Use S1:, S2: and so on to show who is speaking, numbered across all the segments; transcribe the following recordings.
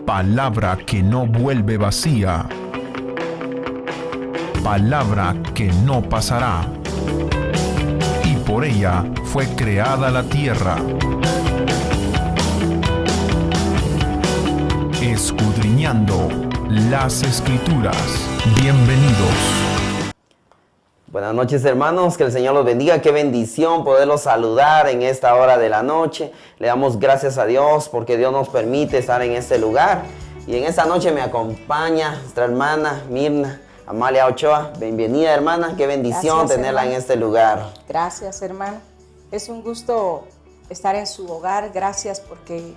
S1: Palabra que no vuelve vacía. Palabra que no pasará. Y por ella fue creada la tierra. Escudriñando las Escrituras. Bienvenidos.
S2: Buenas noches, hermanos, que el Señor los bendiga. Qué bendición poderlos saludar en esta hora de la noche. Le damos gracias a Dios porque Dios nos permite estar en este lugar. Y en esta noche me acompaña nuestra hermana Mirna Amalia Ochoa. Bienvenida, hermana. Qué bendición
S3: Gracias,
S2: tenerla
S3: hermano.
S2: en este lugar.
S3: Gracias, hermano. Es un gusto estar en su hogar. Gracias porque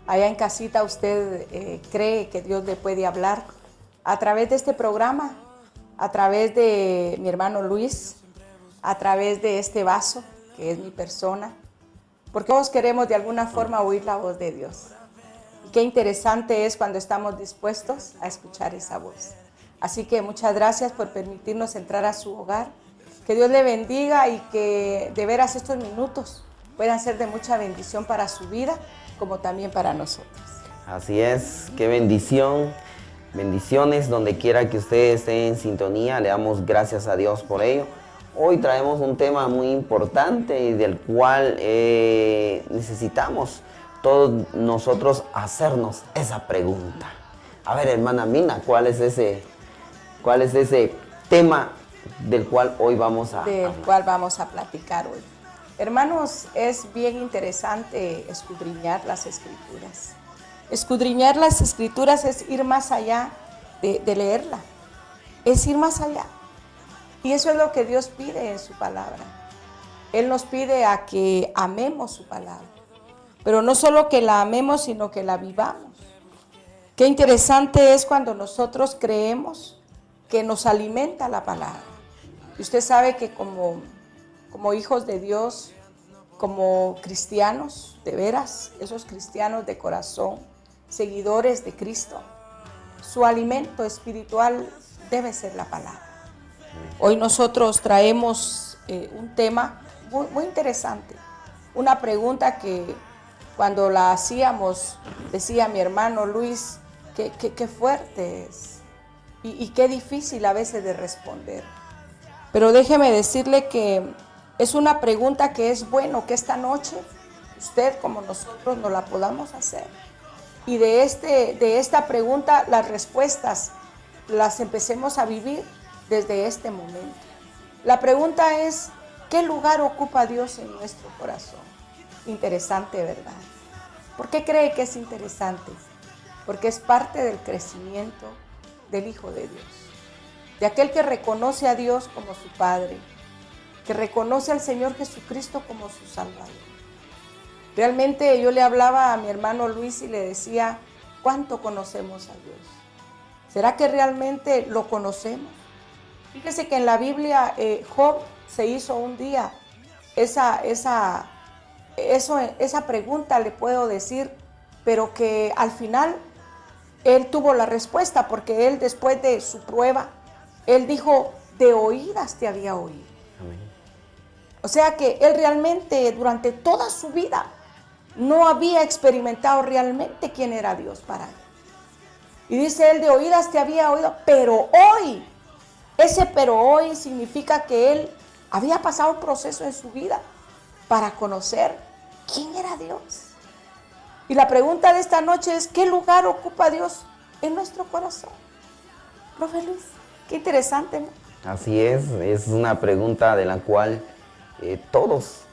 S3: allá en casita usted cree que Dios le puede hablar a través de este programa, a través de mi hermano Luis, a través de este vaso, que es mi persona, porque todos queremos de alguna forma oír la voz de Dios. Y qué interesante es cuando estamos dispuestos a escuchar esa voz. Así que muchas gracias por permitirnos entrar a su hogar. Que Dios le bendiga y que de veras estos minutos puedan ser de mucha bendición para su vida, como también para nosotros.
S2: Así es, qué bendición. Bendiciones donde quiera que usted esté en sintonía. Le damos gracias a Dios por ello. Hoy traemos un tema muy importante y del cual necesitamos todos nosotros hacernos esa pregunta. A ver, hermana Mina, ¿cuál es ese tema del cual hoy vamos a
S3: Del
S2: hablar?
S3: cual vamos a platicar hoy. Hermanos, es bien interesante escudriñar las Escrituras. Escudriñar las Escrituras es ir más allá de leerla, es ir más allá. Y eso es lo que Dios pide en su palabra. Él nos pide a que amemos su palabra, pero no solo que la amemos, sino que la vivamos. Qué interesante es cuando nosotros creemos que nos alimenta la palabra. Y usted sabe que como hijos de Dios, como cristianos, de veras, esos cristianos de corazón, seguidores de Cristo, su alimento espiritual debe ser la palabra. Hoy nosotros traemos un tema muy interesante, una pregunta que cuando la hacíamos, decía mi hermano Luis, qué fuerte es y qué difícil a veces de responder. Pero déjeme decirle que es una pregunta que es bueno que esta noche usted como nosotros nos la podamos hacer. Y de esta pregunta las respuestas las empecemos a vivir desde este momento. La pregunta es, ¿qué lugar ocupa Dios en nuestro corazón? Interesante, ¿verdad? ¿Por qué cree que es interesante? Porque es parte del crecimiento del Hijo de Dios, de aquel que reconoce a Dios como su Padre, que reconoce al Señor Jesucristo como su Salvador. Realmente yo le hablaba a mi hermano Luis y le decía, ¿cuánto conocemos a Dios? ¿Será que realmente lo conocemos? Fíjese que en la Biblia Job se hizo un día esa pregunta, le puedo decir, pero que al final él tuvo la respuesta, porque él después de su prueba, él dijo, de oídas te había oído.
S2: Amén.
S3: O sea que él realmente durante toda su vida no había experimentado realmente quién era Dios para él. Y dice él, de oídas te había oído, pero hoy, ese pero hoy significa que él había pasado un proceso en su vida para conocer quién era Dios. Y la pregunta de esta noche es, ¿qué lugar ocupa Dios en nuestro corazón? Profe Luis, qué interesante, ¿no?
S2: Así es una pregunta de la cual todos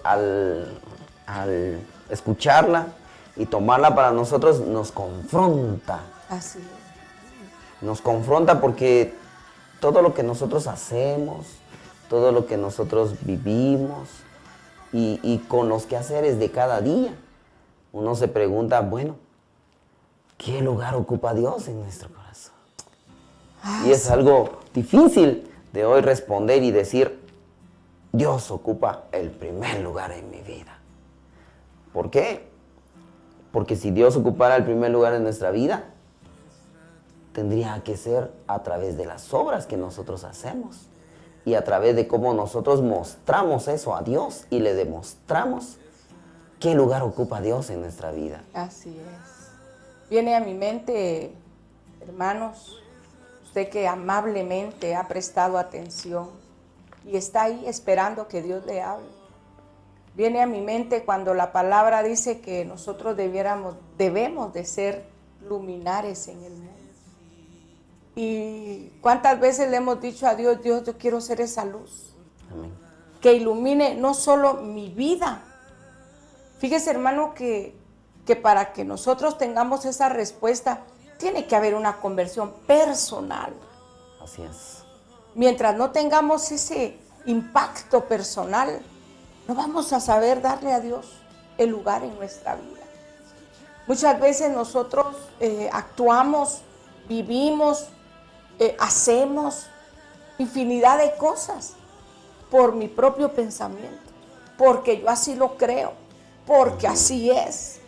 S2: al escucharla y tomarla para nosotros nos confronta.
S3: Así es.
S2: Nos confronta porque todo lo que nosotros hacemos, todo lo que nosotros vivimos y con los quehaceres de cada día, uno se pregunta, bueno, ¿qué lugar ocupa Dios en nuestro corazón? Y es algo difícil de hoy responder y decir, Dios ocupa el primer lugar en mi vida. ¿Por qué? Porque si Dios ocupara el primer lugar en nuestra vida, tendría que ser a través de las obras que nosotros hacemos y a través de cómo nosotros mostramos eso a Dios y le demostramos ¿qué lugar ocupa Dios en nuestra vida?
S3: Así es. Viene a mi mente, hermanos, usted que amablemente ha prestado atención y está ahí esperando que Dios le hable. Viene a mi mente cuando la palabra dice que nosotros debemos de ser luminares en el mundo. Y cuántas veces le hemos dicho a Dios, Dios, yo quiero ser esa luz.
S2: Amén.
S3: Que ilumine no solo mi vida. Fíjese, hermano, que para que nosotros tengamos esa respuesta, tiene que haber una conversión personal.
S2: Así es.
S3: Mientras no tengamos ese impacto personal, no vamos a saber darle a Dios el lugar en nuestra vida. Muchas veces nosotros actuamos, vivimos, hacemos infinidad de cosas por mi propio pensamiento, porque yo así lo creo, porque así es.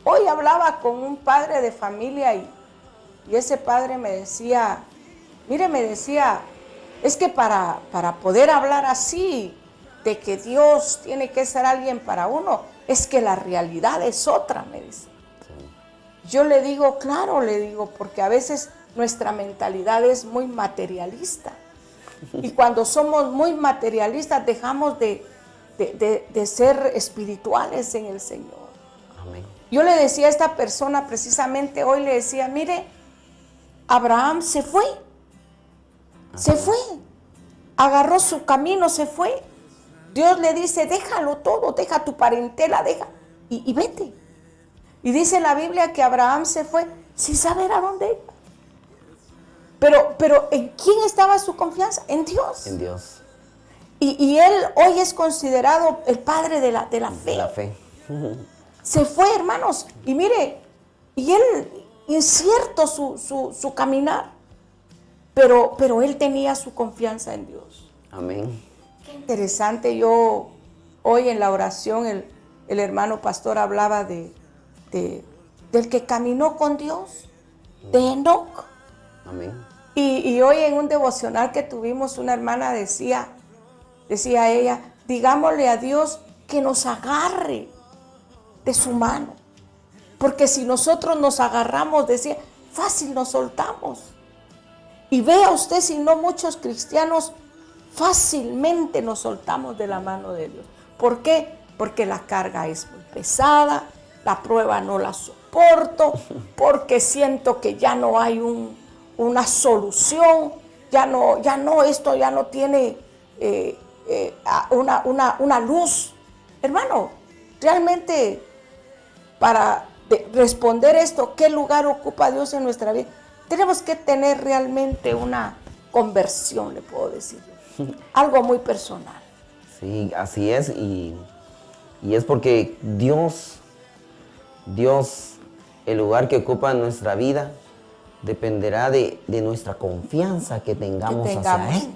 S3: Hoy hablaba con un padre de familia y ese padre me decía, es que para poder hablar así, de que Dios tiene que ser alguien para uno, es que la realidad es otra, me dice. Sí. Yo le digo, claro, porque a veces nuestra mentalidad es muy materialista. Y cuando somos muy materialistas, dejamos de ser espirituales en el Señor.
S2: Amén.
S3: Yo le decía a esta persona, precisamente hoy le decía, mire, Abraham se fue. Se fue. Agarró su camino, se fue. Dios le dice, déjalo todo, deja tu parentela, deja, y vete. Y dice en la Biblia que Abraham se fue sin saber a dónde iba. Pero ¿en quién estaba su confianza? En Dios.
S2: En Dios.
S3: Y él hoy es considerado el padre de la fe.
S2: De la fe.
S3: Se fue, hermanos, y mire, y él, incierto su caminar, pero él tenía su confianza en Dios.
S2: Amén.
S3: Qué interesante. Yo hoy en la oración el hermano pastor hablaba del que caminó con Dios, de Enoc.
S2: Amén.
S3: Y hoy en un devocional que tuvimos, una hermana decía ella, digámosle a Dios que nos agarre de su mano, porque si nosotros nos agarramos, decía, fácil nos soltamos. Y vea usted, si no muchos cristianos fácilmente nos soltamos de la mano de Dios. ¿Por qué? Porque la carga es muy pesada, la prueba no la soporto, porque siento que ya no hay una solución, esto ya no tiene una luz. Hermano, realmente para responder esto, ¿qué lugar ocupa Dios en nuestra vida? Tenemos que tener realmente una conversión, le puedo decir. Algo muy personal.
S2: Sí, así es, y es porque Dios, el lugar que ocupa en nuestra vida, dependerá de nuestra confianza que tengamos hacia Él.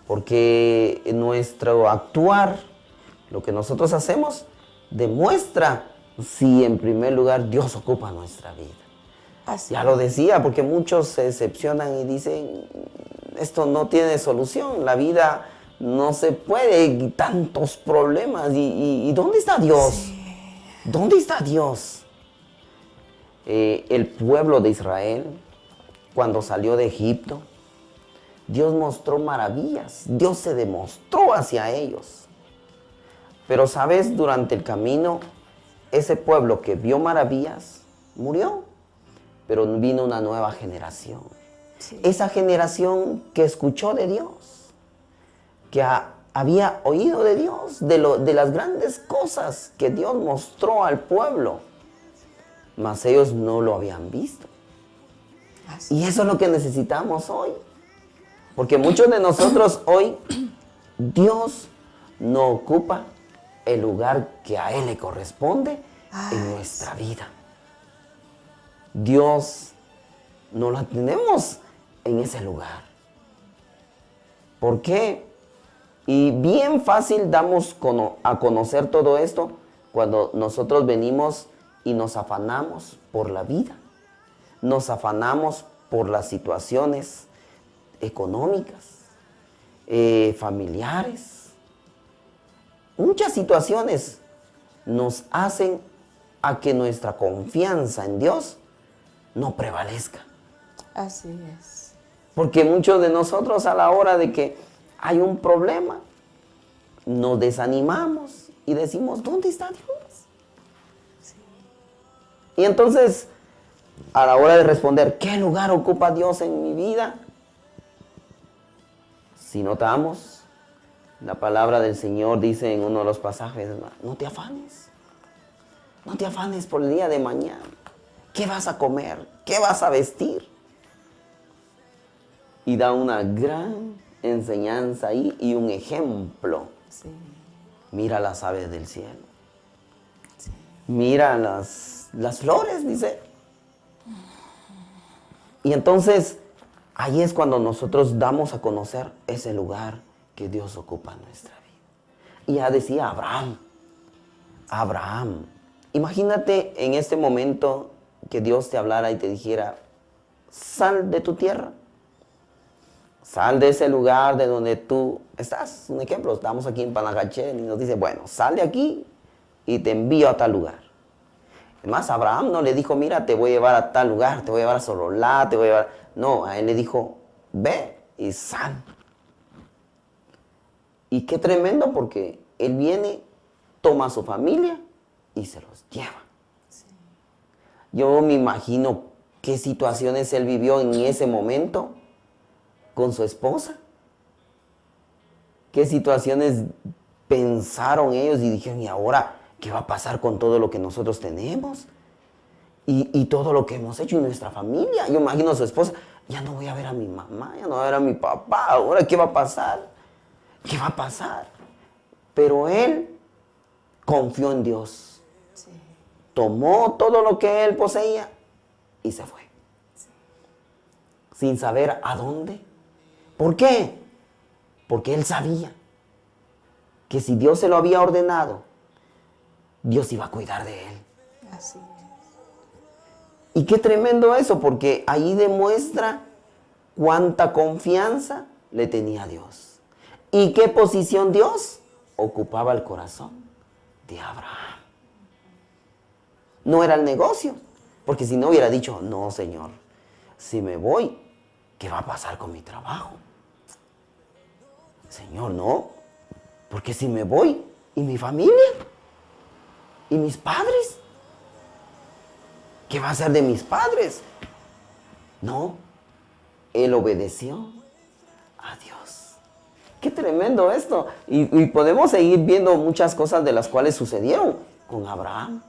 S2: Porque nuestro actuar, lo que nosotros hacemos, demuestra si en primer lugar Dios ocupa nuestra vida.
S3: Así
S2: ya lo decía, porque muchos se decepcionan y dicen, esto no tiene solución, la vida no se puede, tantos problemas, ¿y dónde está Dios? Sí. ¿Dónde está Dios? El pueblo de Israel, cuando salió de Egipto, Dios mostró maravillas, Dios se demostró hacia ellos. Pero sabes, durante el camino, ese pueblo que vio maravillas, murió. Pero vino una nueva generación. Sí. Esa generación que escuchó de Dios, que había oído de Dios, de las grandes cosas que Dios mostró al pueblo, mas ellos no lo habían visto. Así. Y eso es lo que necesitamos hoy. Porque muchos de nosotros hoy, Dios no ocupa el lugar que a Él le corresponde en nuestra vida. Dios no la tenemos en ese lugar. ¿Por qué? Y bien fácil damos a conocer todo esto cuando nosotros venimos y nos afanamos por la vida. Nos afanamos por las situaciones económicas, familiares. Muchas situaciones nos hacen a que nuestra confianza en Dios no prevalezca.
S3: Así es.
S2: Porque muchos de nosotros a la hora de que hay un problema, nos desanimamos y decimos, ¿dónde está Dios?
S3: Sí.
S2: Y entonces, a la hora de responder, ¿qué lugar ocupa Dios en mi vida? Si notamos, la palabra del Señor dice en uno de los pasajes, no te afanes. No te afanes por el día de mañana. ¿Qué vas a comer? ¿Qué vas a vestir? Y da una gran enseñanza ahí y un ejemplo.
S3: Sí.
S2: Mira las aves del cielo.
S3: Sí.
S2: Mira las flores, dice. Y entonces, ahí es cuando nosotros damos a conocer ese lugar que Dios ocupa en nuestra vida. Y ya decía Abraham, imagínate en este momento que Dios te hablara y te dijera, sal de tu tierra. Sal de ese lugar de donde tú estás. Un ejemplo, estamos aquí en Panajachel y nos dice, bueno, sal de aquí y te envío a tal lugar. Además, Abraham no le dijo, mira, te voy a llevar a tal lugar, te voy a llevar a Sololá, te voy a llevar... No, a él le dijo, ve y sal. Y qué tremendo porque él viene, toma a su familia y se los lleva.
S3: Sí.
S2: Yo me imagino qué situaciones él vivió en ese momento con su esposa. ¿Qué situaciones pensaron ellos y dijeron, ¿y ahora qué va a pasar con todo lo que nosotros tenemos? Y todo lo que hemos hecho y nuestra familia. Yo imagino a su esposa, ya no voy a ver a mi mamá, ya no voy a ver a mi papá, ¿ahora qué va a pasar? ¿Qué va a pasar? Pero él confió en Dios.
S3: Sí.
S2: Tomó todo lo que él poseía y se fue.
S3: Sí.
S2: Sin saber a dónde. ¿Por qué? Porque él sabía que si Dios se lo había ordenado, Dios iba a cuidar de él.
S3: Así es.
S2: Y qué tremendo eso, porque ahí demuestra cuánta confianza le tenía a Dios. Y qué posición Dios ocupaba el corazón de Abraham. No era el negocio, porque si no hubiera dicho, no, Señor, si me voy, ¿qué va a pasar con mi trabajo? Señor, no, porque si me voy, ¿y mi familia? ¿Y mis padres? ¿Qué va a hacer de mis padres? No, él obedeció a Dios. Qué tremendo esto. Y podemos seguir viendo muchas cosas de las cuales sucedieron con Abraham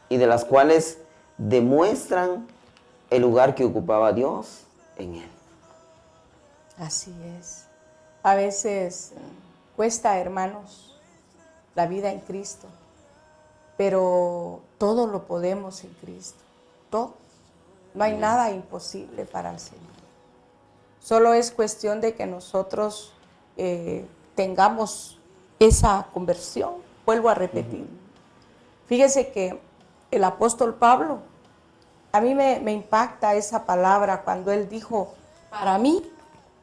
S2: y de las cuales demuestran el lugar que ocupaba Dios en él.
S3: Así es. A veces cuesta, hermanos, la vida en Cristo, pero todo lo podemos en Cristo. Todo. No hay nada imposible para el Señor. Solo es cuestión de que nosotros tengamos esa conversión. Vuelvo a repetir. Fíjese que el apóstol Pablo, a mí me impacta esa palabra cuando él dijo, para mí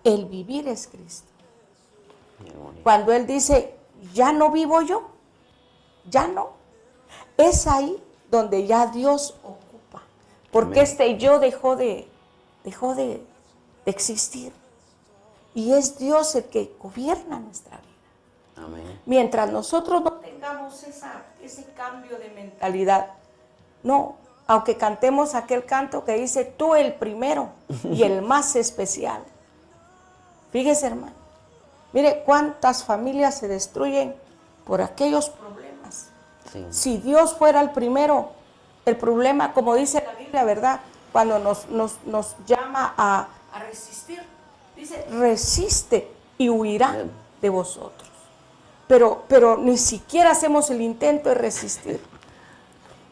S3: el vivir es Cristo. Cuando él dice, ya no vivo yo, ya no. Es ahí donde ya Dios ocupa. Porque este yo dejó de existir. Y es Dios el que gobierna nuestra vida.
S2: Amén.
S3: Mientras nosotros no tengamos ese cambio de mentalidad, no, aunque cantemos aquel canto que dice, tú el primero y el más especial. Fíjese, hermano, mire cuántas familias se destruyen por aquellos problemas.
S2: Sí.
S3: Si Dios fuera el primero, el problema, como dice la Biblia, ¿verdad? Cuando nos llama a resistir, dice, resiste y huirá de vosotros. Pero ni siquiera hacemos el intento de resistir.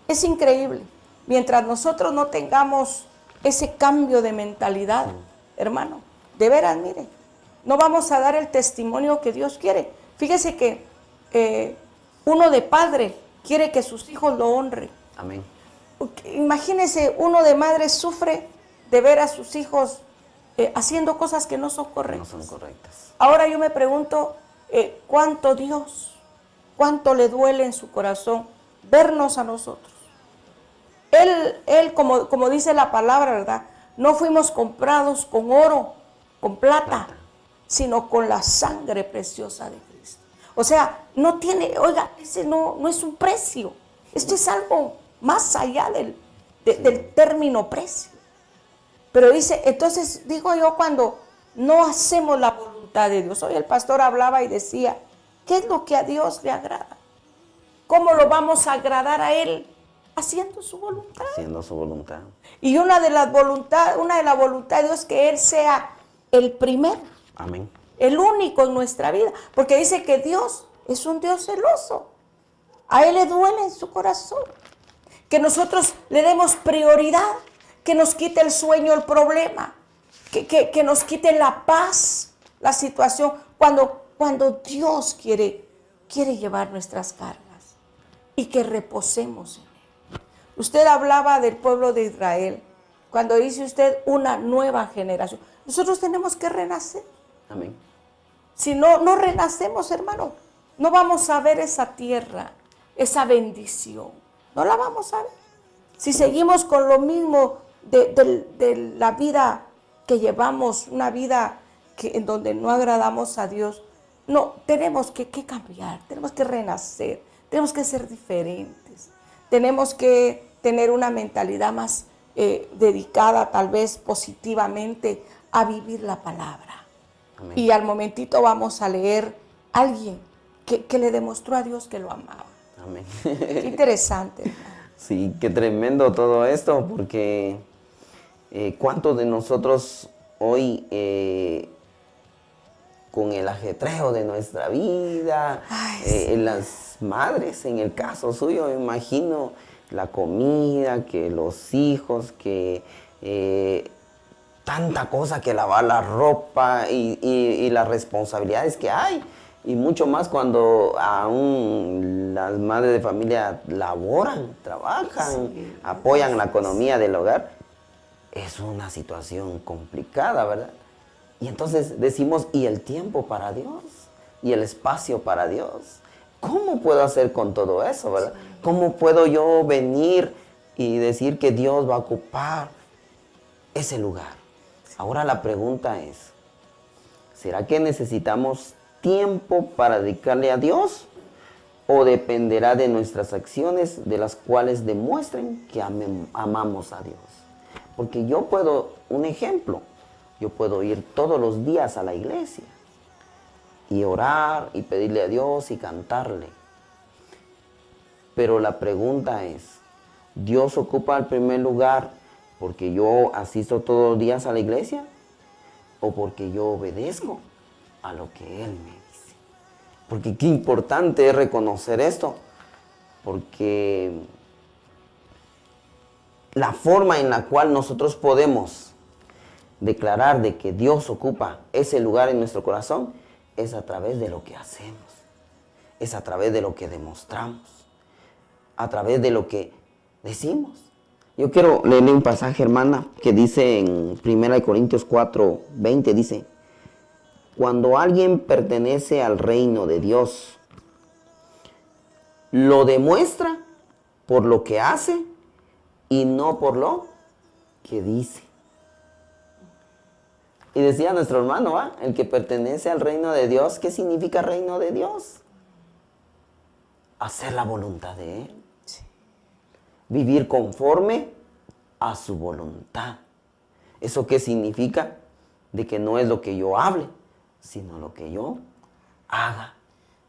S3: Es increíble. Mientras nosotros no tengamos ese cambio de mentalidad, hermano, de veras, mire, no vamos a dar el testimonio que Dios quiere. Fíjese que uno de padre quiere que sus hijos lo honren.
S2: Amén.
S3: Imagínese, uno de madre sufre de ver a sus hijos haciendo cosas que no son correctas.
S2: No son correctas.
S3: Ahora yo me pregunto, ¿cuánto Dios cuánto le duele en su corazón vernos a nosotros. Él como dice la palabra, ¿verdad? No fuimos comprados con oro, con plata, sino con la sangre preciosa de Cristo. O sea, no tiene, oiga, ese no es un precio. Esto es algo más allá del término precio. Pero dice, entonces digo yo, cuando no hacemos la voluntad de Dios. Hoy el pastor hablaba y decía, ¿qué es lo que a Dios le agrada? ¿Cómo lo vamos a agradar a Él? Haciendo su voluntad.
S2: Haciendo su voluntad.
S3: Y una de las voluntades de Dios es que Él sea el primero.
S2: Amén.
S3: El único en nuestra vida. Porque dice que Dios es un Dios celoso. A Él le duele en su corazón. Que nosotros le demos prioridad. Que nos quite el sueño, el problema. Que nos quite la paz, la situación. Cuando Dios quiere llevar nuestras cargas. Y que reposemos en Él. Usted hablaba del pueblo de Israel. Cuando dice usted una nueva generación. Nosotros tenemos que renacer.
S2: Amén.
S3: Si no renacemos, hermano, no vamos a ver esa tierra, esa bendición. No la vamos a ver. Si seguimos con lo mismo de la vida que llevamos, una vida en donde no agradamos a Dios, no, tenemos que cambiar, tenemos que renacer, tenemos que ser diferentes, tenemos que tener una mentalidad más dedicada, tal vez positivamente, a vivir la palabra. Amén. Y al momentito vamos a leer a alguien que le demostró a Dios que lo amaba.
S2: Amén.
S3: Qué interesante.
S2: Sí, qué tremendo todo esto, porque ¿cuántos de nosotros hoy, con el ajetreo de nuestra vida, sí, las madres, en el caso suyo, me imagino, la comida, que los hijos, que tanta cosa, que lavar la ropa y las responsabilidades que hay, y mucho más cuando aún las madres de familia laboran, trabajan, sí, apoyan la economía del hogar? Es una situación complicada, ¿verdad? Y entonces decimos, ¿y el tiempo para Dios? ¿Y el espacio para Dios? ¿Cómo puedo hacer con todo eso, verdad? ¿Cómo puedo yo venir y decir que Dios va a ocupar ese lugar? Ahora la pregunta es, ¿será que necesitamos tiempo para dedicarle a Dios? ¿O dependerá de nuestras acciones, de las cuales demuestren que amamos a Dios? Porque yo puedo, un ejemplo, yo puedo ir todos los días a la iglesia y orar y pedirle a Dios y cantarle. Pero la pregunta es, ¿Dios ocupa el primer lugar porque yo asisto todos los días a la iglesia? ¿O porque yo obedezco a lo que Él me dice? Porque qué importante es reconocer esto. Porque la forma en la cual nosotros podemos declarar de que Dios ocupa ese lugar en nuestro corazón es a través de lo que hacemos, es a través de lo que demostramos, a través de lo que decimos. Yo quiero leerle un pasaje, hermana, que dice en 1 Corintios 4, 20, dice, cuando alguien pertenece al reino de Dios, lo demuestra por lo que hace y no por lo que dice. Y decía nuestro hermano, ¿va? El que pertenece al reino de Dios, ¿qué significa reino de Dios? Hacer la voluntad de Él. Sí. Vivir conforme a su voluntad. ¿Eso qué significa? De que no es lo que yo hable, sino lo que yo haga.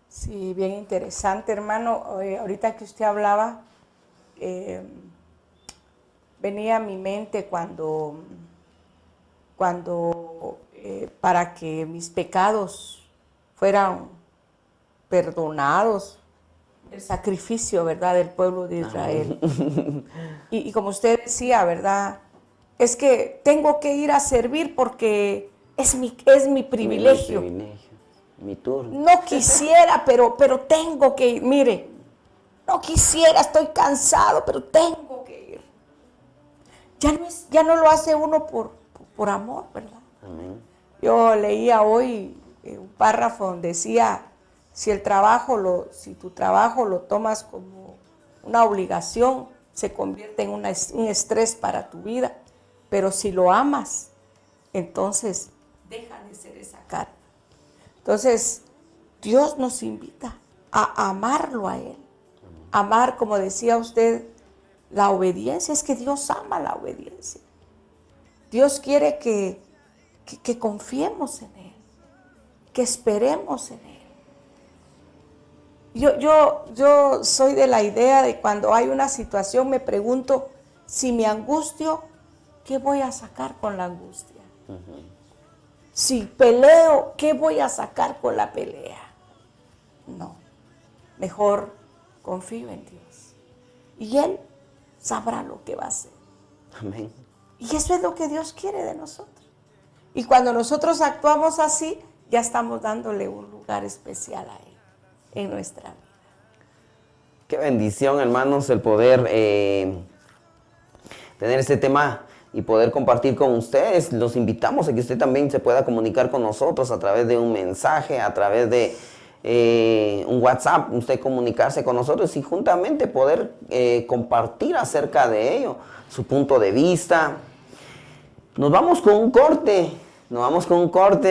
S3: Sí, bien interesante, hermano. Ahorita que usted hablaba, venía a mi mente cuando para que mis pecados fueran perdonados, el sacrificio, ¿verdad?, del pueblo de Israel. Y como usted decía, ¿verdad?, es que tengo que ir a servir porque es mi privilegio.
S2: Mi turno.
S3: No quisiera, pero tengo que ir. Mire, no quisiera, estoy cansado, pero tengo que ir. Ya no lo hace uno por amor, ¿verdad?
S2: Amén.
S3: Yo leía hoy un párrafo donde decía, Si tu trabajo lo tomas como una obligación, se convierte en un estrés para tu vida. Pero si lo amas, entonces deja de ser esa carga. Entonces, Dios nos invita a amarlo a Él. Amar, como decía usted, la obediencia. Es que Dios ama la obediencia. Dios quiere que confiemos en Él, que esperemos en Él. Yo soy de la idea de cuando hay una situación, me pregunto, si me angustio, ¿qué voy a sacar con la angustia? Si peleo, ¿qué voy a sacar con la pelea? No, mejor confío en Dios. Y Él sabrá lo que va a hacer.
S2: Amén.
S3: Y eso es lo que Dios quiere de nosotros. Y cuando nosotros actuamos así, ya estamos dándole un lugar especial a Él en nuestra vida.
S2: Qué bendición, hermanos, el poder tener este tema y poder compartir con ustedes. Los invitamos a que usted también se pueda comunicar con nosotros a través de un mensaje, a través de un WhatsApp, usted comunicarse con nosotros y juntamente poder compartir acerca de ello, su punto de vista. Nos vamos con un corte.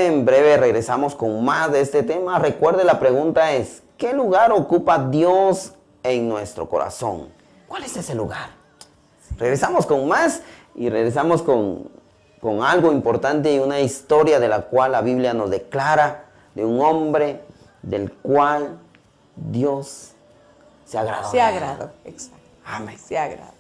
S2: En breve regresamos con más de este tema. Recuerde, la pregunta es, ¿qué lugar ocupa Dios en nuestro corazón? ¿Cuál es ese lugar? Regresamos con más y regresamos con algo importante y una historia de la cual la Biblia nos declara, de un hombre del cual Dios se agradó.
S3: Se agradó, exacto.
S2: Amén.
S3: Se agradó.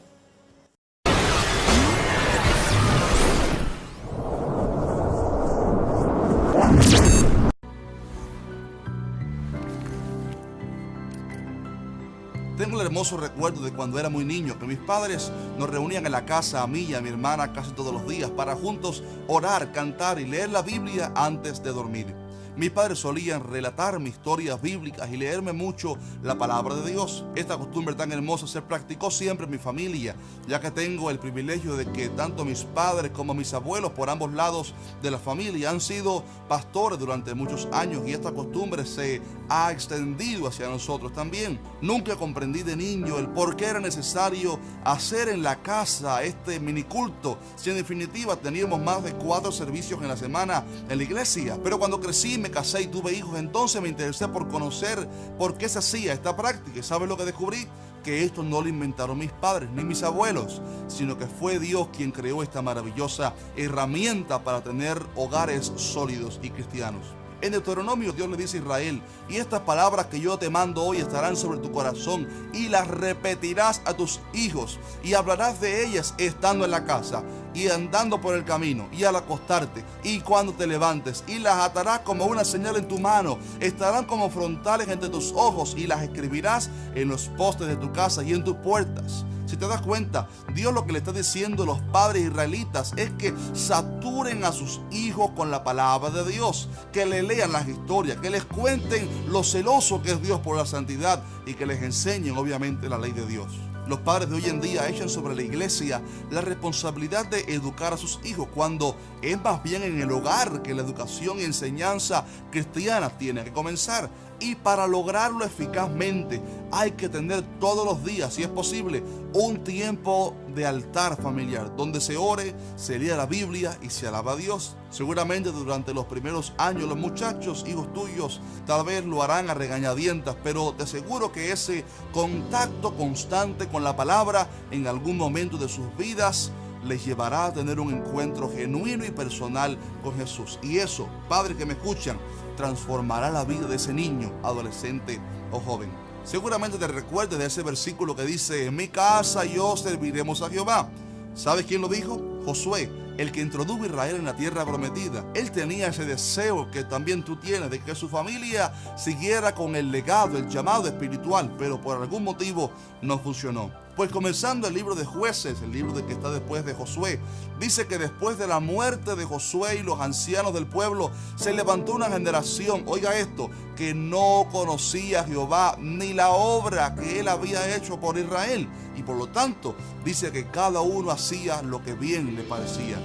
S4: Tengo el hermoso recuerdo de cuando era muy niño, que mis padres nos reunían en la casa, a mí y a mi hermana, casi todos los días, para juntos orar, cantar y leer la Biblia antes de dormir. Mis padres solían relatarme historias bíblicas y leerme mucho la palabra de Dios. Esta costumbre tan hermosa se practicó siempre en mi familia, ya que tengo el privilegio de que tanto mis padres como mis abuelos por ambos lados de la familia han sido pastores durante muchos años y esta costumbre se ha extendido hacia nosotros también. Nunca comprendí de niño el por qué era necesario hacer en la casa este miniculto, si en definitiva teníamos más de 4 servicios en la semana en la iglesia. Pero cuando crecí, me casé y tuve hijos, entonces me interesé por conocer por qué se hacía esta práctica. ¿Y sabes lo que descubrí? Que esto no lo inventaron mis padres ni mis abuelos, sino que fue Dios quien creó esta maravillosa herramienta para tener hogares sólidos y cristianos. En Deuteronomio Dios le dice a Israel: y estas palabras que yo te mando hoy estarán sobre tu corazón y las repetirás a tus hijos y hablarás de ellas estando en la casa y andando por el camino y al acostarte y cuando te levantes, y las atarás como una señal en tu mano, estarán como frontales entre tus ojos y las escribirás en los postes de tu casa y en tus puertas. Si te das cuenta, Dios lo que le está diciendo a los padres israelitas es que saturen a sus hijos con la palabra de Dios, que le lean las historias, que les cuenten lo celoso que es Dios por la santidad y que les enseñen obviamente la ley de Dios. Los padres de hoy en día echan sobre la iglesia la responsabilidad de educar a sus hijos, cuando es más bien en el hogar que la educación y enseñanza cristiana tiene que comenzar. Y para lograrlo eficazmente hay que tener todos los días, si es posible, un tiempo de altar familiar, donde se ore, se lea la Biblia y se alaba a Dios. Seguramente durante los primeros años los muchachos, hijos tuyos, tal vez lo harán a regañadientas, pero te aseguro que ese contacto constante con la palabra en algún momento de sus vidas les llevará a tener un encuentro genuino y personal con Jesús. Y eso, padres que me escuchan, transformará la vida de ese niño, adolescente o joven. Seguramente te recuerdes de ese versículo que dice: en mi casa y yo serviremos a Jehová. ¿Sabes quién lo dijo? Josué, el que introdujo a Israel en la tierra prometida. Él tenía ese deseo que también tú tienes, de que su familia siguiera con el legado, el llamado espiritual, pero por algún motivo no funcionó. Pues comenzando el libro de Jueces, el libro que está después de Josué, dice que después de la muerte de Josué y los ancianos del pueblo, se levantó una generación, oiga esto, que no conocía a Jehová ni la obra que él había hecho por Israel. Y por lo tanto, dice que cada uno hacía lo que bien le parecía.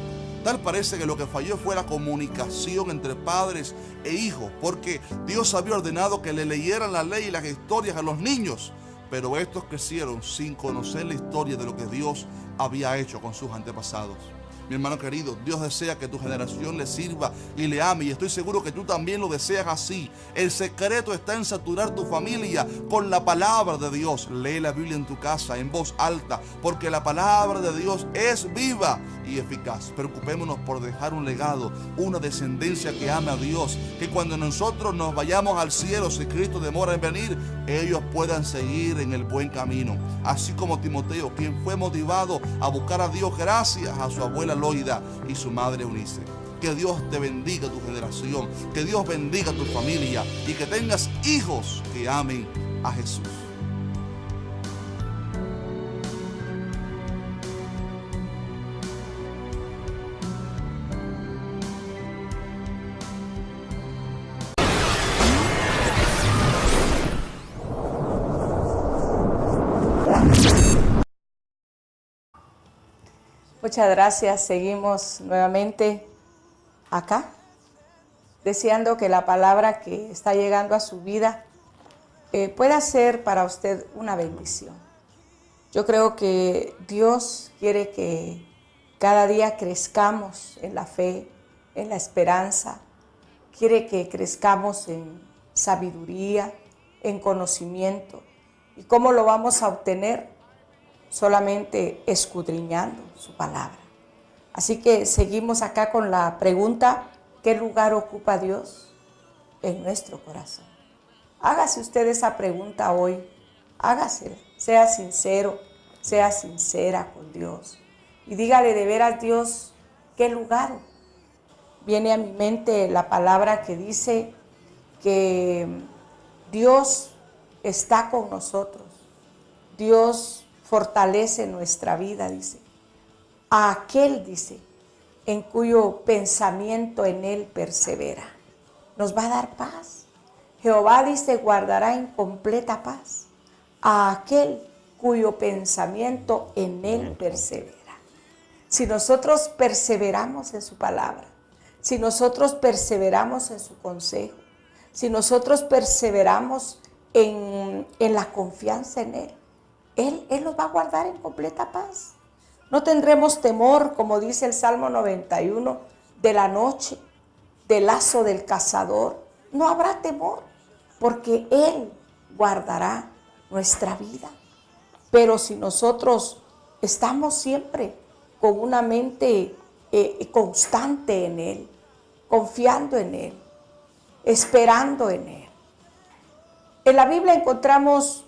S4: Tal parece que lo que falló fue la comunicación entre padres e hijos, porque Dios había ordenado que le leyeran la ley y las historias a los niños, pero estos crecieron sin conocer la historia de lo que Dios había hecho con sus antepasados. Mi hermano querido, Dios desea que tu generación le sirva y le ame, y estoy seguro que tú también lo deseas así. El secreto está en saturar tu familia con la palabra de Dios. Lee la Biblia en tu casa en voz alta, porque la palabra de Dios es viva y eficaz. Preocupémonos por dejar un legado, una descendencia que ame a Dios, que cuando nosotros nos vayamos al cielo, si Cristo demora en venir, ellos puedan seguir en el buen camino. Así como Timoteo, quien fue motivado a buscar a Dios gracias a su abuela Loida y su madre Eunice. Que Dios te bendiga tu generación, que Dios bendiga tu familia y que tengas hijos que amen a Jesús.
S3: Muchas gracias. Seguimos nuevamente acá, deseando que la palabra que está llegando a su vida pueda ser para usted una bendición. Yo creo que Dios quiere que cada día crezcamos en la fe, en la esperanza. Quiere que crezcamos en sabiduría, en conocimiento. ¿Y cómo lo vamos a obtener? Solamente escudriñando su palabra. Así que seguimos acá con la pregunta: ¿qué lugar ocupa Dios en nuestro corazón? Hágase usted esa pregunta hoy, hágasela, sea sincero, sea sincera con Dios y dígale de veras: Dios, ¿qué lugar? Viene a mi mente la palabra que dice que Dios está con nosotros, Dios fortalece nuestra vida, dice. A aquel, dice, en cuyo pensamiento en él persevera, nos va a dar paz. Jehová, dice, guardará en completa paz a aquel cuyo pensamiento en él persevera. Si nosotros perseveramos en su palabra, si nosotros perseveramos en su consejo, si nosotros perseveramos en la confianza en él, Él nos va a guardar en completa paz. No tendremos temor, como dice el Salmo 91, de la noche, del lazo del cazador. No habrá temor, porque Él guardará nuestra vida. Pero si nosotros estamos siempre con una mente constante en Él, confiando en Él, esperando en Él. En la Biblia encontramos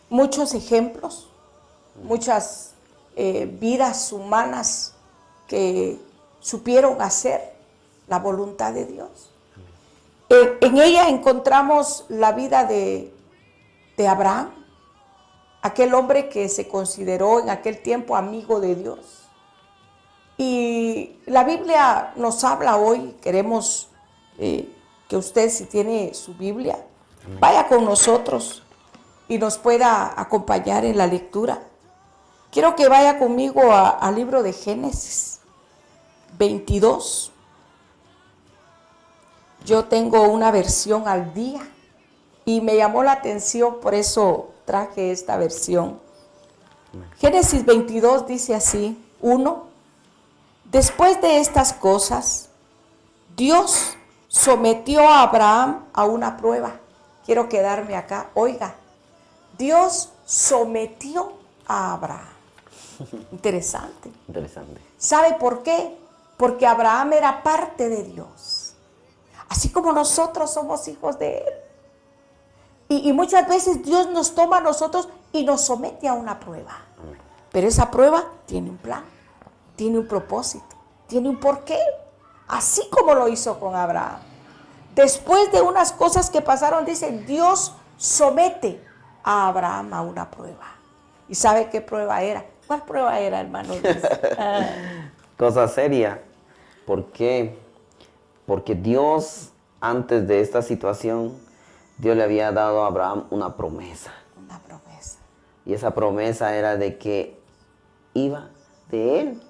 S3: muchos ejemplos, muchas vidas humanas que supieron hacer la voluntad de Dios. En ella encontramos la vida de Abraham, aquel hombre que se consideró en aquel tiempo amigo de Dios. Y la Biblia nos habla hoy, queremos que usted, si tiene su Biblia, vaya con nosotros y nos pueda acompañar en la lectura. Quiero que vaya conmigo al libro de Génesis 22. Yo tengo una versión al día y me llamó la atención, por eso traje esta versión. Génesis 22 dice así: 1. Después de estas cosas, Dios sometió a Abraham a una prueba. Quiero quedarme acá. Oiga, Dios sometió a Abraham. Interesante.
S2: Interesante.
S3: ¿Sabe por qué? Porque Abraham era parte de Dios. Así como nosotros somos hijos de Él. Y muchas veces Dios nos toma a nosotros y nos somete a una prueba. Pero esa prueba tiene un plan, tiene un propósito, tiene un porqué. Así como lo hizo con Abraham. Después de unas cosas que pasaron, dice, Dios somete a Abraham a una prueba. ¿Y sabe qué prueba era? ¿Cuál prueba era, hermano?
S2: Cosa seria. ¿Por qué? Porque Dios, antes de esta situación, Dios le había dado a Abraham una promesa.
S3: Una promesa.
S2: Y esa promesa era de que iba de él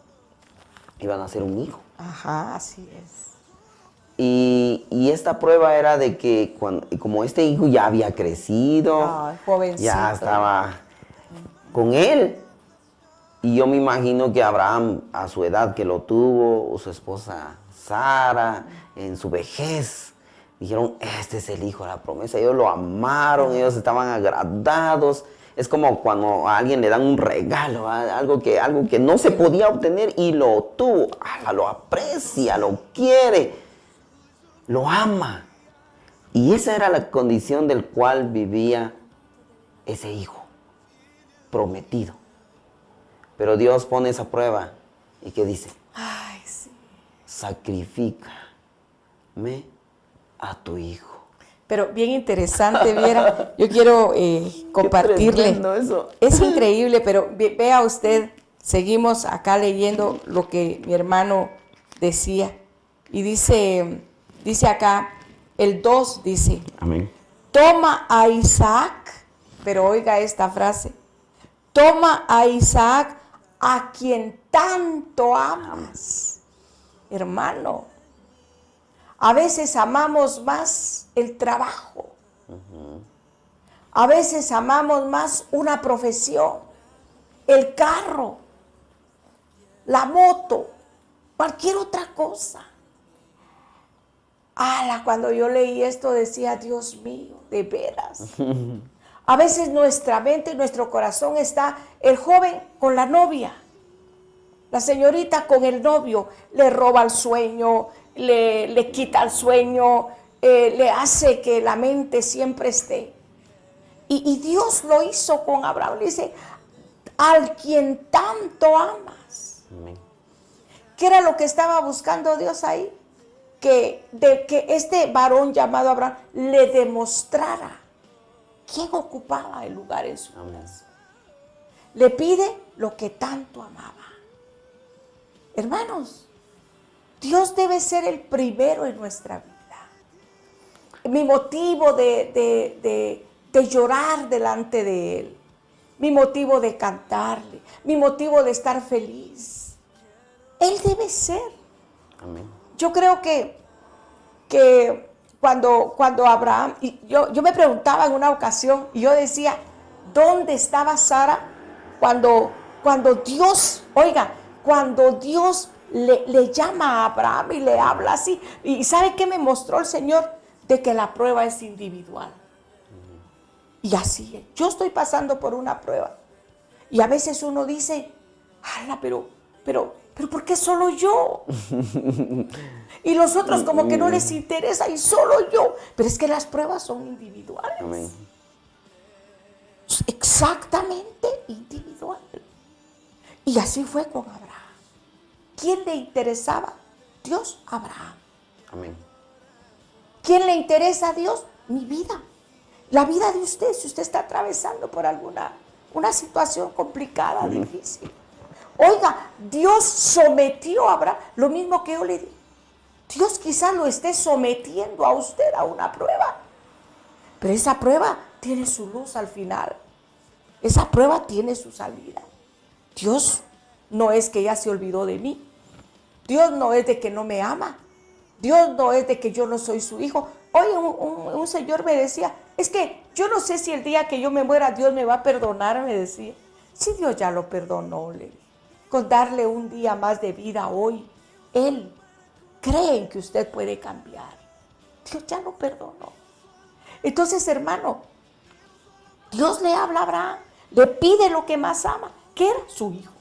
S2: iban a ser un hijo.
S3: Ajá, así es.
S2: Y esta prueba era de que como este hijo ya había crecido,
S3: Ay, jovencito.
S2: ya estaba con él. Y yo me imagino que Abraham, a su edad que lo tuvo, o su esposa Sara, en su vejez, dijeron, este es el hijo de la promesa. Ellos lo amaron, ellos estaban agradados. Es como cuando a alguien le dan un regalo, algo que no se podía obtener y lo tuvo. Lo aprecia, lo quiere, lo ama. Y esa era la condición del cual vivía ese hijo prometido. Pero Dios pone esa prueba y ¿qué dice?
S3: Ay, sí.
S2: Sacrifícame a tu hijo.
S3: Pero bien interesante, viera. Yo quiero compartirle.
S2: Qué tremendo eso.
S3: Es increíble, pero vea usted, seguimos acá leyendo lo que mi hermano decía. Y dice acá, el 2 dice,
S2: Amén.
S3: toma a Isaac, pero oiga esta frase, toma a Isaac a quien tanto amas. Hermano, a veces amamos más el trabajo. A veces amamos más una profesión, el carro, la moto, cualquier otra cosa. Cuando yo leí esto decía, Dios mío, de veras. A veces nuestra mente y nuestro corazón está el joven con la novia, la señorita con el novio, le roba el sueño, le quita el sueño, le hace que la mente siempre esté. Y Dios lo hizo con Abraham, le dice, al quien tanto amas.
S2: Amén.
S3: ¿Qué era lo que estaba buscando Dios ahí? Que este varón llamado Abraham le demostrara quién ocupaba el lugar en su corazón. Le pide lo que tanto amaba. Hermanos, Dios debe ser el primero en nuestra vida. Mi motivo de llorar delante de Él. Mi motivo de cantarle. Mi motivo de estar feliz. Él debe ser.
S2: Amén.
S3: Yo creo que cuando Abraham, y yo me preguntaba en una ocasión, y yo decía, ¿dónde estaba Sara cuando Dios, oiga, cuando Dios le llama a Abraham y le habla así? ¿Y sabe qué me mostró el Señor? De que la prueba es individual. Y así es. Yo estoy pasando por una prueba. Y a veces uno dice, pero ¿por qué solo yo? Y los otros como que no les interesa y solo yo. Pero es que las pruebas son individuales.
S2: Amén.
S3: Exactamente individual. Y así fue con Abraham. ¿Quién le interesaba? Dios, Abraham.
S2: Amén.
S3: ¿Quién le interesa a Dios? Mi vida. La vida de usted, si usted está atravesando por una situación complicada, difícil. Oiga, Dios sometió a Abraham, lo mismo que yo le digo. Dios quizás lo esté sometiendo a usted a una prueba. Pero esa prueba tiene su luz al final. Esa prueba tiene su salida. Dios no es que ya se olvidó de mí. Dios no es de que no me ama. Dios no es de que yo no soy su hijo. Hoy un señor me decía, es que yo no sé si el día que yo me muera Dios me va a perdonar, me decía. Si Dios ya lo perdonó, le dije. Con darle un día más de vida hoy, Él cree en que usted puede cambiar. Dios ya lo perdonó. Entonces, hermano, Dios le habla a Abraham, le pide lo que más ama, que era su hijo.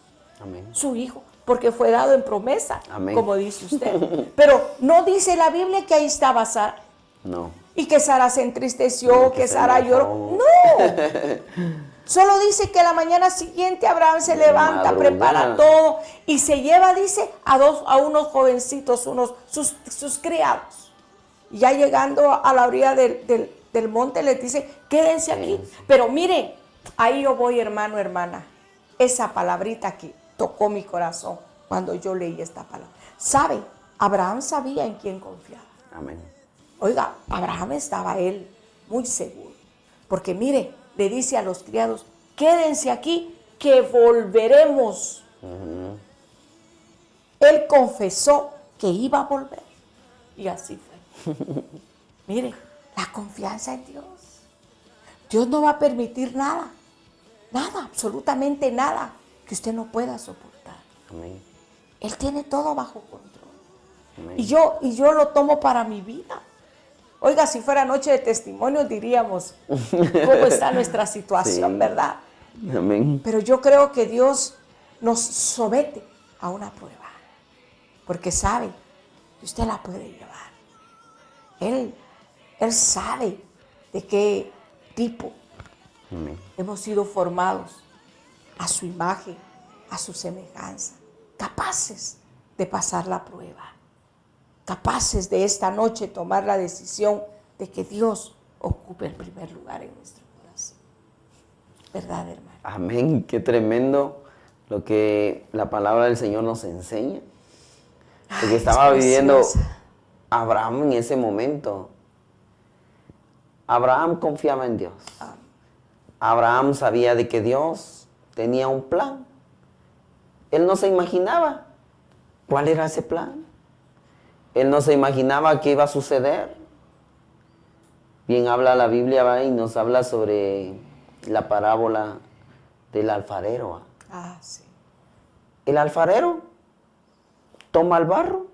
S2: Amén.
S3: Su hijo, porque fue dado en promesa,
S2: Amén.
S3: como dice usted. Pero no dice la Biblia que ahí estaba Sara.
S2: No.
S3: Y que Sara se entristeció,
S2: No,
S3: que
S2: que se
S3: Sara
S2: enojó.
S3: lloró. No. Solo dice que la mañana siguiente Abraham se levanta, prepara todo y se lleva, dice, a unos jovencitos, sus criados. Y ya llegando a la orilla del monte les dice, quédense aquí. Pero mire, ahí yo voy, hermano, hermana. Esa palabrita que tocó mi corazón cuando yo leí esta palabra. ¿Sabe? Abraham sabía en quién confiaba.
S2: Amén.
S3: Oiga, Abraham estaba él muy seguro. Porque mire, le dice a los criados, quédense aquí que volveremos. Él confesó que iba a volver. Y así fue. Mire, la confianza en Dios. Dios no va a permitir nada, absolutamente nada, que usted no pueda soportar.
S2: Amén.
S3: Él tiene todo bajo control.
S2: Amén.
S3: Y yo lo tomo para mi vida. Oiga, si fuera noche de testimonios diríamos cómo está nuestra situación,
S2: Sí.
S3: ¿verdad?
S2: Amén.
S3: Pero yo creo que Dios nos somete a una prueba, porque sabe que usted la puede llevar. Él sabe de qué tipo
S2: Amén.
S3: hemos sido formados a su imagen, a su semejanza, capaces de pasar la prueba, capaces de esta noche tomar la decisión de que Dios ocupe el primer lugar en nuestro corazón. ¿Verdad, hermano?
S2: Amén. Qué tremendo lo que la palabra del Señor nos enseña. Porque estaba viviendo Abraham en ese momento. Abraham confiaba en Dios. Abraham sabía de que Dios tenía un plan. Él no se imaginaba cuál era ese plan. Él no se imaginaba qué iba a suceder. Bien habla la Biblia, ¿va? Y nos habla sobre la parábola del alfarero, ¿va?
S3: Ah, sí.
S2: El alfarero toma el barro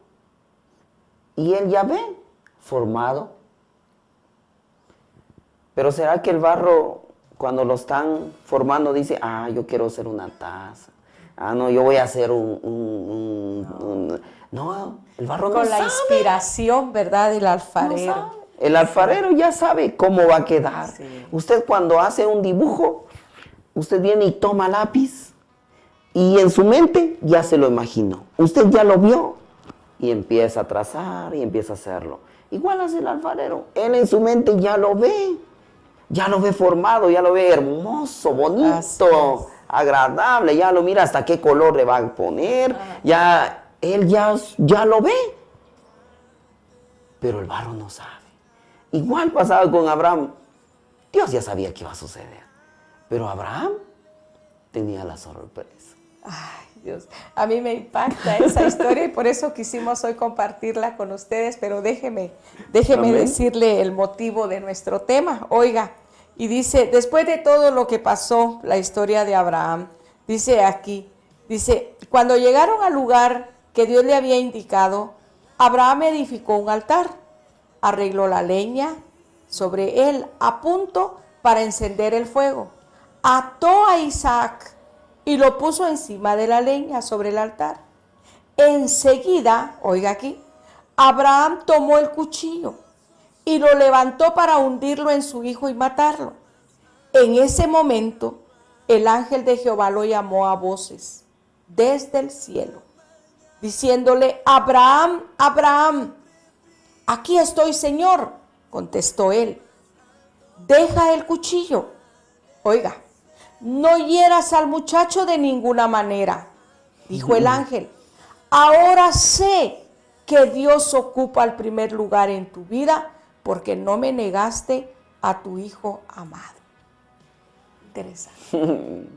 S2: y él ya ve formado. Pero ¿será que el barro, cuando lo están formando, dice, yo quiero hacer una taza? No, yo voy a hacer No, el barro no sabe.
S3: Con la inspiración, ¿verdad?, del alfarero.
S2: No sabe. El alfarero ya sabe cómo va a quedar.
S3: Sí.
S2: Usted cuando hace un dibujo, usted viene y toma lápiz y en su mente ya se lo imaginó. Usted ya lo vio y empieza a trazar y empieza a hacerlo. Igual hace el alfarero. Él en su mente ya lo ve formado, ya lo ve hermoso, bonito, agradable, ya lo mira hasta qué color le va a poner, él ya lo ve. Pero el barro no sabe. Igual pasaba con Abraham. Dios ya sabía que iba a suceder. Pero Abraham tenía la sorpresa.
S3: Ay, Dios, a mí me impacta esa historia y por eso quisimos hoy compartirla con ustedes, pero déjeme
S2: Amén.
S3: decirle el motivo de nuestro tema. Oiga, y dice, después de todo lo que pasó, la historia de Abraham, dice aquí, cuando llegaron al lugar que Dios le había indicado, Abraham edificó un altar, arregló la leña sobre él a punto para encender el fuego, ató a Isaac y lo puso encima de la leña sobre el altar. Enseguida, oiga aquí, Abraham tomó el cuchillo y lo levantó para hundirlo en su hijo y matarlo. En ese momento, el ángel de Jehová lo llamó a voces desde el cielo, diciéndole, Abraham, Abraham. Aquí estoy, Señor, contestó él. Deja el cuchillo. Oiga, no hieras al muchacho de ninguna manera, dijo el ángel. Ahora sé que Dios ocupa el primer lugar en tu vida porque no me negaste a tu hijo amado. Interesante.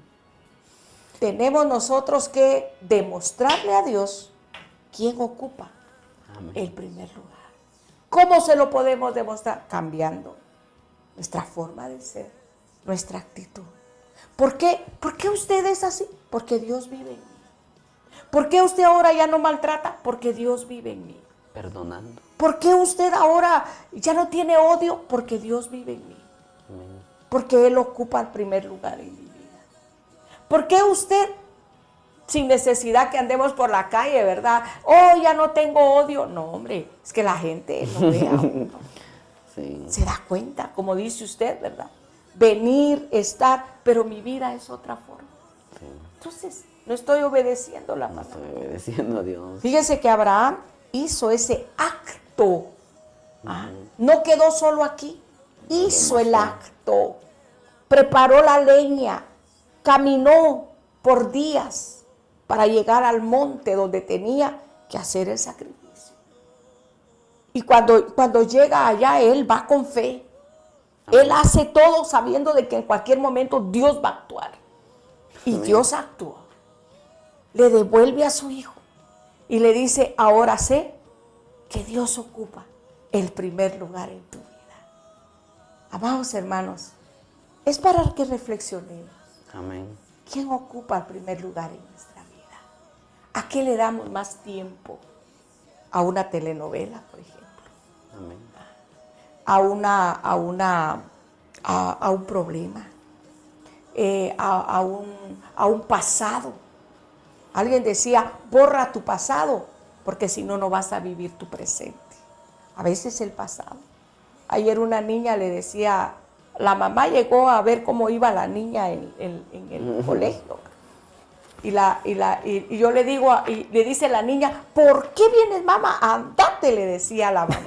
S3: Tenemos nosotros que demostrarle a Dios quién ocupa el primer lugar. ¿Cómo se lo podemos demostrar? Cambiando nuestra forma de ser, nuestra actitud. ¿Por qué? ¿Por qué usted es así? Porque Dios vive en mí. ¿Por qué usted ahora ya no maltrata? Porque Dios vive en mí.
S2: Perdonando.
S3: ¿Por qué usted ahora ya no tiene odio? Porque Dios vive en mí.
S2: Amén.
S3: Porque Él ocupa el primer lugar en mi vida. ¿Por qué usted, sin necesidad que andemos por la calle, verdad? Oh, ya no tengo odio. No, hombre, es que la gente no ve a uno.
S2: Sí.
S3: Se da cuenta, como dice usted, ¿verdad? Venir, estar, pero mi vida es otra forma.
S2: Sí.
S3: Entonces, no estoy obedeciendo la palabra.
S2: Estoy obedeciendo a Dios.
S3: Fíjese que Abraham hizo ese acto. No quedó solo aquí, hizo el acto. Preparó la leña, caminó por días para llegar al monte donde tenía que hacer el sacrificio. Y cuando llega allá, él va con fe. Él hace todo sabiendo de que en cualquier momento Dios va a actuar. Y Dios actuó. Le devuelve a su hijo. y le dice, ahora sé que Dios ocupa el primer lugar en tu vida. Amados hermanos, es para que reflexionemos.
S2: Amén.
S3: ¿Quién ocupa el primer lugar en nuestra vida? ¿A qué le damos más tiempo? ¿A una telenovela, por ejemplo?
S2: Amén.
S3: ¿A un problema? ¿A un pasado? Alguien decía, borra tu pasado, porque si no, no vas a vivir tu presente. A veces el pasado. Ayer una niña le decía, la mamá llegó a ver cómo iba la niña en el colegio. Y yo le digo, y le dice la niña, ¿por qué vienes, mamá? Andate, le decía la mamá.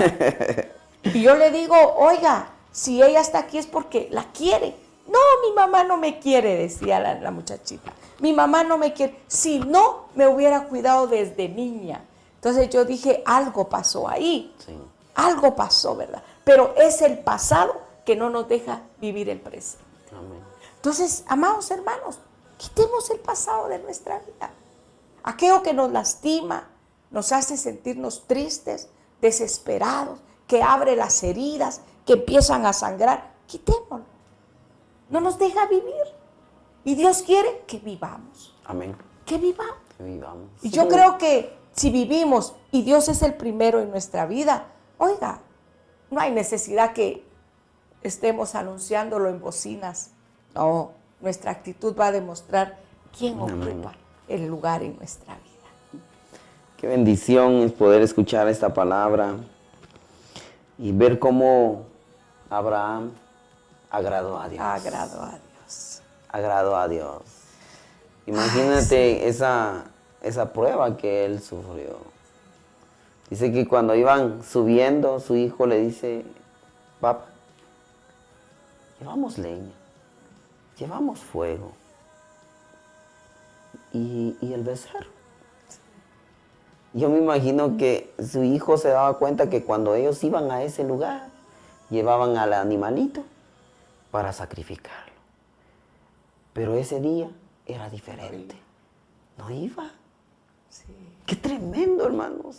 S3: Y yo le digo, oiga, si ella está aquí es porque la quiere. No, mi mamá no me quiere, decía la muchachita. Mi mamá no me quiere. Si no, me hubiera cuidado desde niña. Entonces yo dije, algo pasó ahí.
S2: Sí.
S3: Algo pasó, ¿verdad? Pero es el pasado que no nos deja vivir el presente.
S2: Amén.
S3: Entonces, amados hermanos, quitemos el pasado de nuestra vida. Aquello que nos lastima, nos hace sentirnos tristes, desesperados, que abre las heridas, que empiezan a sangrar, quitémoslo. No nos deja vivir. Y Dios quiere que vivamos.
S2: Amén.
S3: Que vivamos.
S2: Que vivamos.
S3: Y yo creo que si vivimos y Dios es el primero en nuestra vida, oiga, no hay necesidad que estemos anunciándolo en bocinas. No, nuestra actitud va a demostrar quién ocupa el lugar en nuestra vida.
S2: Qué bendición es poder escuchar esta palabra y ver cómo Abraham agradó a Dios.
S3: Agradó a Dios.
S2: Agradó a Dios. Imagínate esa prueba que él sufrió. Dice que cuando iban subiendo, su hijo le dice, papá, llevamos leña, llevamos fuego y el becerro. Yo me imagino que su hijo se daba cuenta que cuando ellos iban a ese lugar, llevaban al animalito para sacrificarlo. Pero ese día era diferente. No iba.
S3: Sí.
S2: Qué tremendo, hermanos.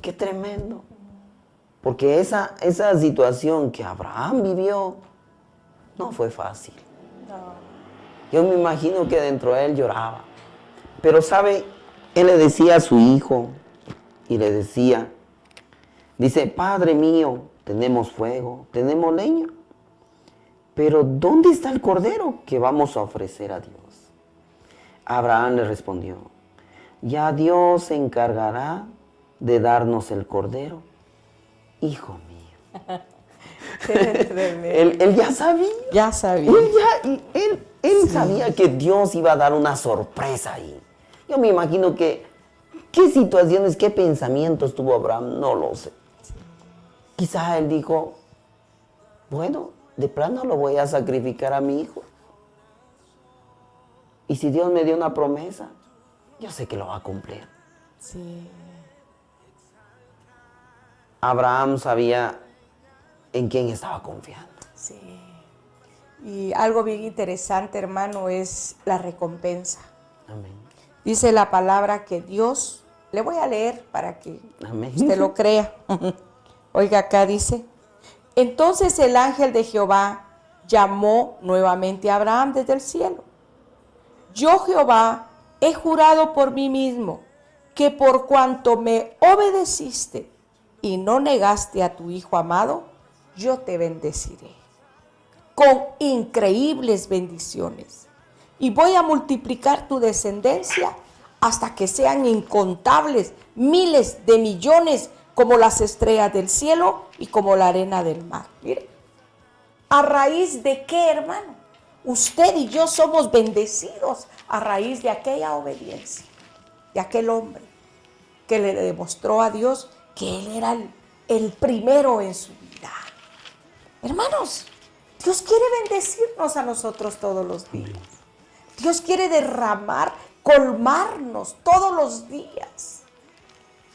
S2: Qué tremendo. Porque esa situación que Abraham vivió no fue fácil.
S3: No.
S2: Yo me imagino que dentro de él lloraba. Pero sabe, él le decía a su hijo y le decía, dice, Padre mío, tenemos fuego, tenemos leña, pero ¿dónde está el cordero que vamos a ofrecer a Dios? Abraham le respondió, ya Dios se encargará de darnos el cordero, hijo mío. Él ya sabía.
S3: Ya sabía.
S2: Él sabía que Dios iba a dar una sorpresa ahí. Yo me imagino que qué situaciones, qué pensamientos tuvo Abraham, no lo sé. Sí. Quizás él dijo, bueno, de plano lo voy a sacrificar a mi hijo. Y si Dios me dio una promesa, yo sé que lo va a cumplir.
S3: Sí.
S2: Abraham sabía en quién estaba confiando.
S3: Sí. Y algo bien interesante, hermano, es la recompensa.
S2: Amén.
S3: Dice la palabra que Dios, le voy a leer para que
S2: Amén.
S3: usted lo crea. Oiga, acá dice, entonces el ángel de Jehová llamó nuevamente a Abraham desde el cielo. Yo, Jehová, he jurado por mí mismo que por cuanto me obedeciste y no negaste a tu hijo amado, yo te bendeciré con increíbles bendiciones. Y voy a multiplicar tu descendencia hasta que sean incontables, miles de millones, como las estrellas del cielo y como la arena del mar. Mire, ¿a raíz de qué, hermano? Usted y yo somos bendecidos a raíz de aquella obediencia, de aquel hombre que le demostró a Dios que él era el primero en su vida. Hermanos, Dios quiere bendecirnos a nosotros todos los días. Dios quiere derramar, colmarnos todos los días.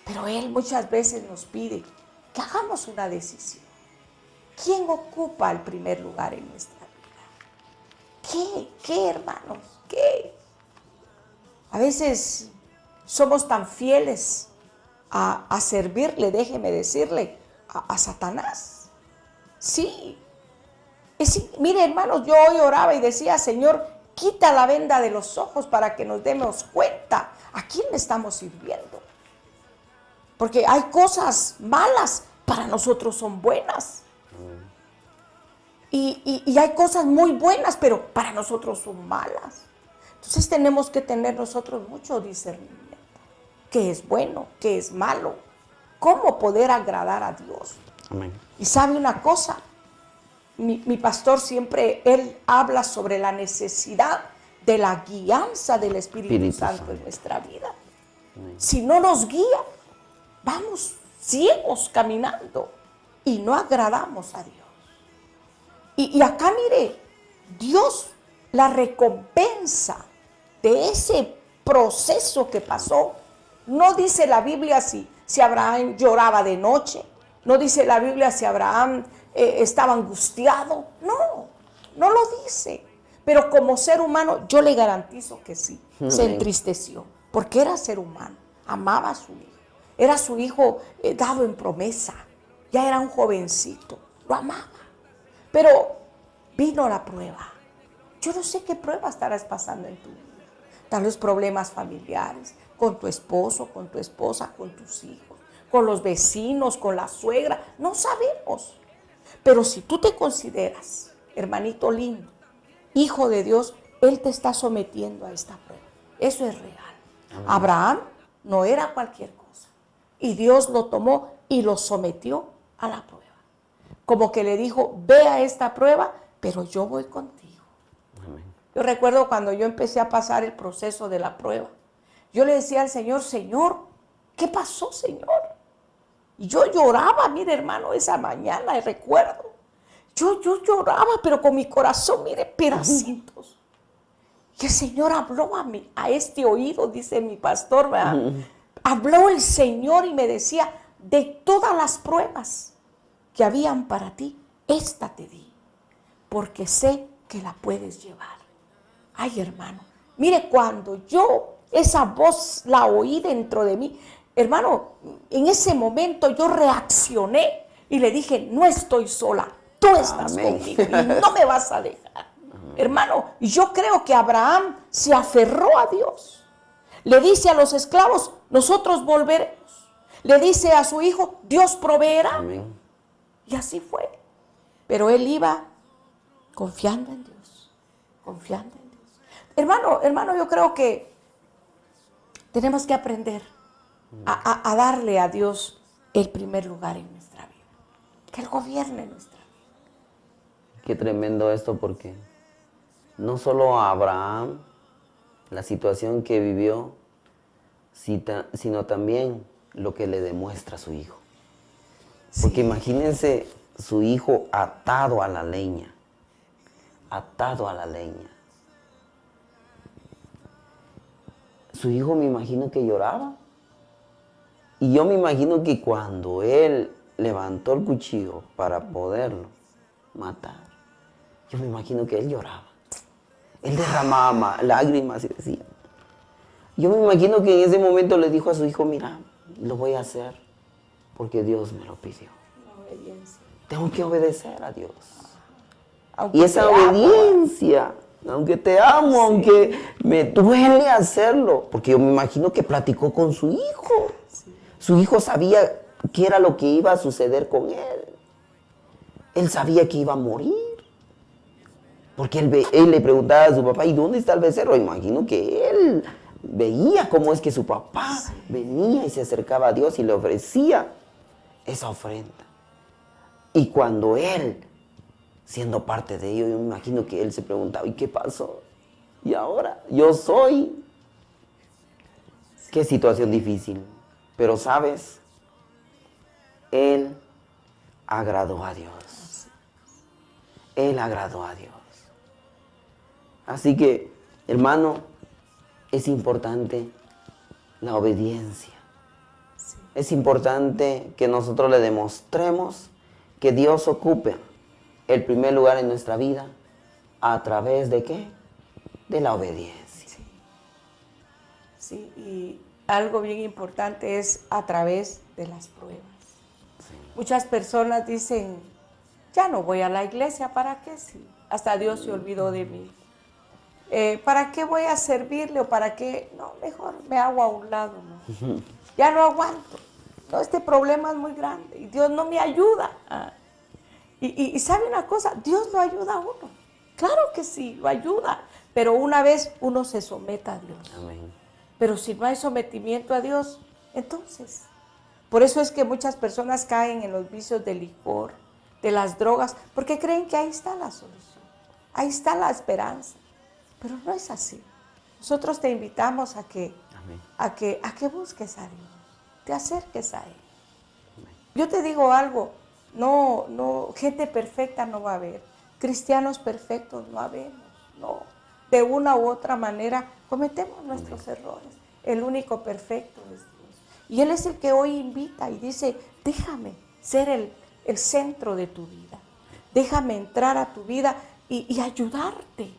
S3: Pero Él muchas veces nos pide que hagamos una decisión. ¿Quién ocupa el primer lugar en nuestra vida? ¿Qué, hermanos? ¿Qué? A veces somos tan fieles a servirle, déjeme decirle, a Satanás. Sí. Mire, hermanos, yo hoy oraba y decía, Señor, quita la venda de los ojos para que nos demos cuenta a quién le estamos sirviendo. Porque hay cosas malas, para nosotros son buenas. Y hay cosas muy buenas, pero para nosotros son malas. Entonces tenemos que tener nosotros mucho discernimiento. ¿Qué es bueno? ¿Qué es malo? ¿Cómo poder agradar a Dios?
S2: Amén.
S3: Y sabe una cosa, mi pastor siempre, él habla sobre la necesidad de la guianza del Espíritu Santo en nuestra vida.
S2: Amén.
S3: Si no nos guía, vamos ciegos caminando y no agradamos a Dios. Y acá mire, Dios, la recompensa de ese proceso que pasó, no dice la Biblia si Abraham lloraba de noche, no dice la Biblia si Abraham estaba angustiado, no lo dice. Pero como ser humano, yo le garantizo que sí, se entristeció, porque era ser humano, amaba a su hijo, era su hijo dado en promesa, ya era un jovencito, lo amaba. Pero vino la prueba. Yo no sé qué prueba estarás pasando en tu vida. Tal vez problemas familiares, con tu esposo, con tu esposa, con tus hijos, con los vecinos, con la suegra, no sabemos. Pero si tú te consideras, hermanito lindo, hijo de Dios, Él te está sometiendo a esta prueba. Eso es real. Amén. Abraham no era cualquier cosa. Y Dios lo tomó y lo sometió a la prueba. Como que le dijo, ve a esta prueba, pero yo voy contigo. Amén. Yo recuerdo cuando yo empecé a pasar el proceso de la prueba. Yo le decía al Señor, Señor, ¿qué pasó, Señor? Y yo lloraba, mire hermano, esa mañana, recuerdo. Yo lloraba, pero con mi corazón, mire, pedacitos. Y el Señor habló a este oído, dice mi pastor, ¿verdad? Habló el Señor y me decía, de todas las pruebas que habían para ti, esta te di, porque sé que la puedes llevar. Ay, hermano, mire, cuando yo esa voz la oí dentro de mí, hermano, en ese momento yo reaccioné y le dije, no estoy sola, tú estás conmigo y no me vas a dejar. Hermano, yo creo que Abraham se aferró a Dios. Le dice a los esclavos, nosotros volveremos. Le dice a su hijo, Dios proveerá. Amén. Y así fue. Pero él iba confiando en Dios, confiando en Dios. Hermano, yo creo que tenemos que aprender a darle a Dios el primer lugar en nuestra vida. Que Él gobierne nuestra vida.
S2: Qué tremendo esto, porque no solo a Abraham, la situación que vivió, sino también lo que le demuestra a su hijo. Porque imagínense su hijo atado a la leña. Atado a la leña. Su hijo me imagino que lloraba. Y yo me imagino que cuando él levantó el cuchillo para poderlo matar, yo me imagino que él lloraba. Él derramaba lágrimas y decía. Yo me imagino que en ese momento le dijo a su hijo, mira, lo voy a hacer porque Dios me lo pidió. Tengo que obedecer a Dios.
S3: Aunque
S2: y esa obediencia, aunque te amo, aunque me duele hacerlo, porque yo me imagino que platicó con su hijo. Su hijo sabía qué era lo que iba a suceder con él. Él sabía que iba a morir. Porque él le preguntaba a su papá, ¿y dónde está el becerro? Imagino que él veía cómo es que su papá venía y se acercaba a Dios y le ofrecía esa ofrenda. Y cuando él, siendo parte de ello, yo me imagino que él se preguntaba, ¿y qué pasó? Y ahora, yo soy. Qué situación difícil. Pero sabes, él agradó a Dios. Él agradó a Dios. Así que, hermano, es importante la obediencia. Sí. Es importante que nosotros le demostremos que Dios ocupe el primer lugar en nuestra vida. ¿A través de qué? De la obediencia.
S3: Sí, algo bien importante es a través de las pruebas. Muchas personas dicen, ya no voy a la iglesia, ¿para qué? Sí, hasta Dios se olvidó de mí. ¿Para qué voy a servirle o para qué? No, mejor me hago a un lado, ¿no? Ya no aguanto. No, este problema es muy grande y Dios no me ayuda. Y ¿sabe una cosa? Dios lo ayuda a uno. Claro que sí, lo ayuda. Pero una vez uno se someta a Dios.
S2: Amén.
S3: Pero si no hay sometimiento a Dios, entonces. Por eso es que muchas personas caen en los vicios del licor, de las drogas, porque creen que ahí está la solución. Ahí está la esperanza. Pero no es así. Nosotros te invitamos a que busques a Dios, te acerques a Él. Amén. Yo te digo algo, no, gente perfecta no va a haber, cristianos perfectos no habemos, no. De una u otra manera cometemos nuestros errores. El único perfecto es Dios. Y Él es el que hoy invita y dice, déjame ser el centro de tu vida. Déjame entrar a tu vida y ayudarte.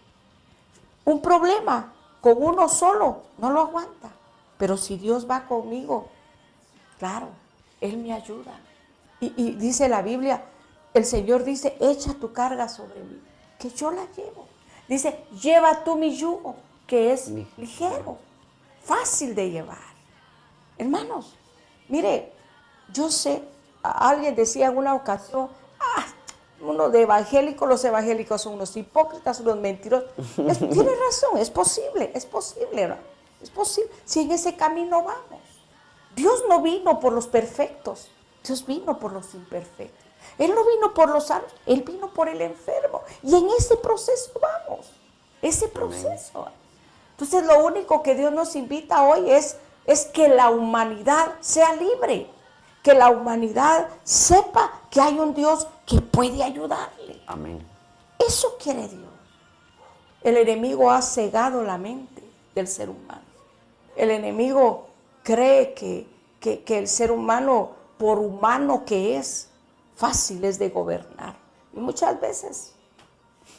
S3: Un problema con uno solo no lo aguanta. Pero si Dios va conmigo, claro, Él me ayuda. Y dice la Biblia, el Señor dice, echa tu carga sobre mí, que yo la llevo. Dice, lleva tú mi yugo, que es ligero, fácil de llevar. Hermanos, mire, yo sé, alguien decía en una ocasión, uno de evangélicos, los evangélicos son unos hipócritas, unos mentirosos. Tiene razón, es posible, ¿no? Es posible, si en ese camino vamos. Dios no vino por los perfectos, Dios vino por los imperfectos. Él no vino por los sanos, Él vino por el enfermo. Y en ese proceso vamos, ese proceso. Entonces lo único que Dios nos invita hoy es que la humanidad sea libre, que la humanidad sepa que hay un Dios que puede ayudarle.
S2: Amén.
S3: Eso quiere Dios. El enemigo ha cegado la mente del ser humano. El enemigo cree que el ser humano, por humano que es, fácil es de gobernar. Y muchas veces,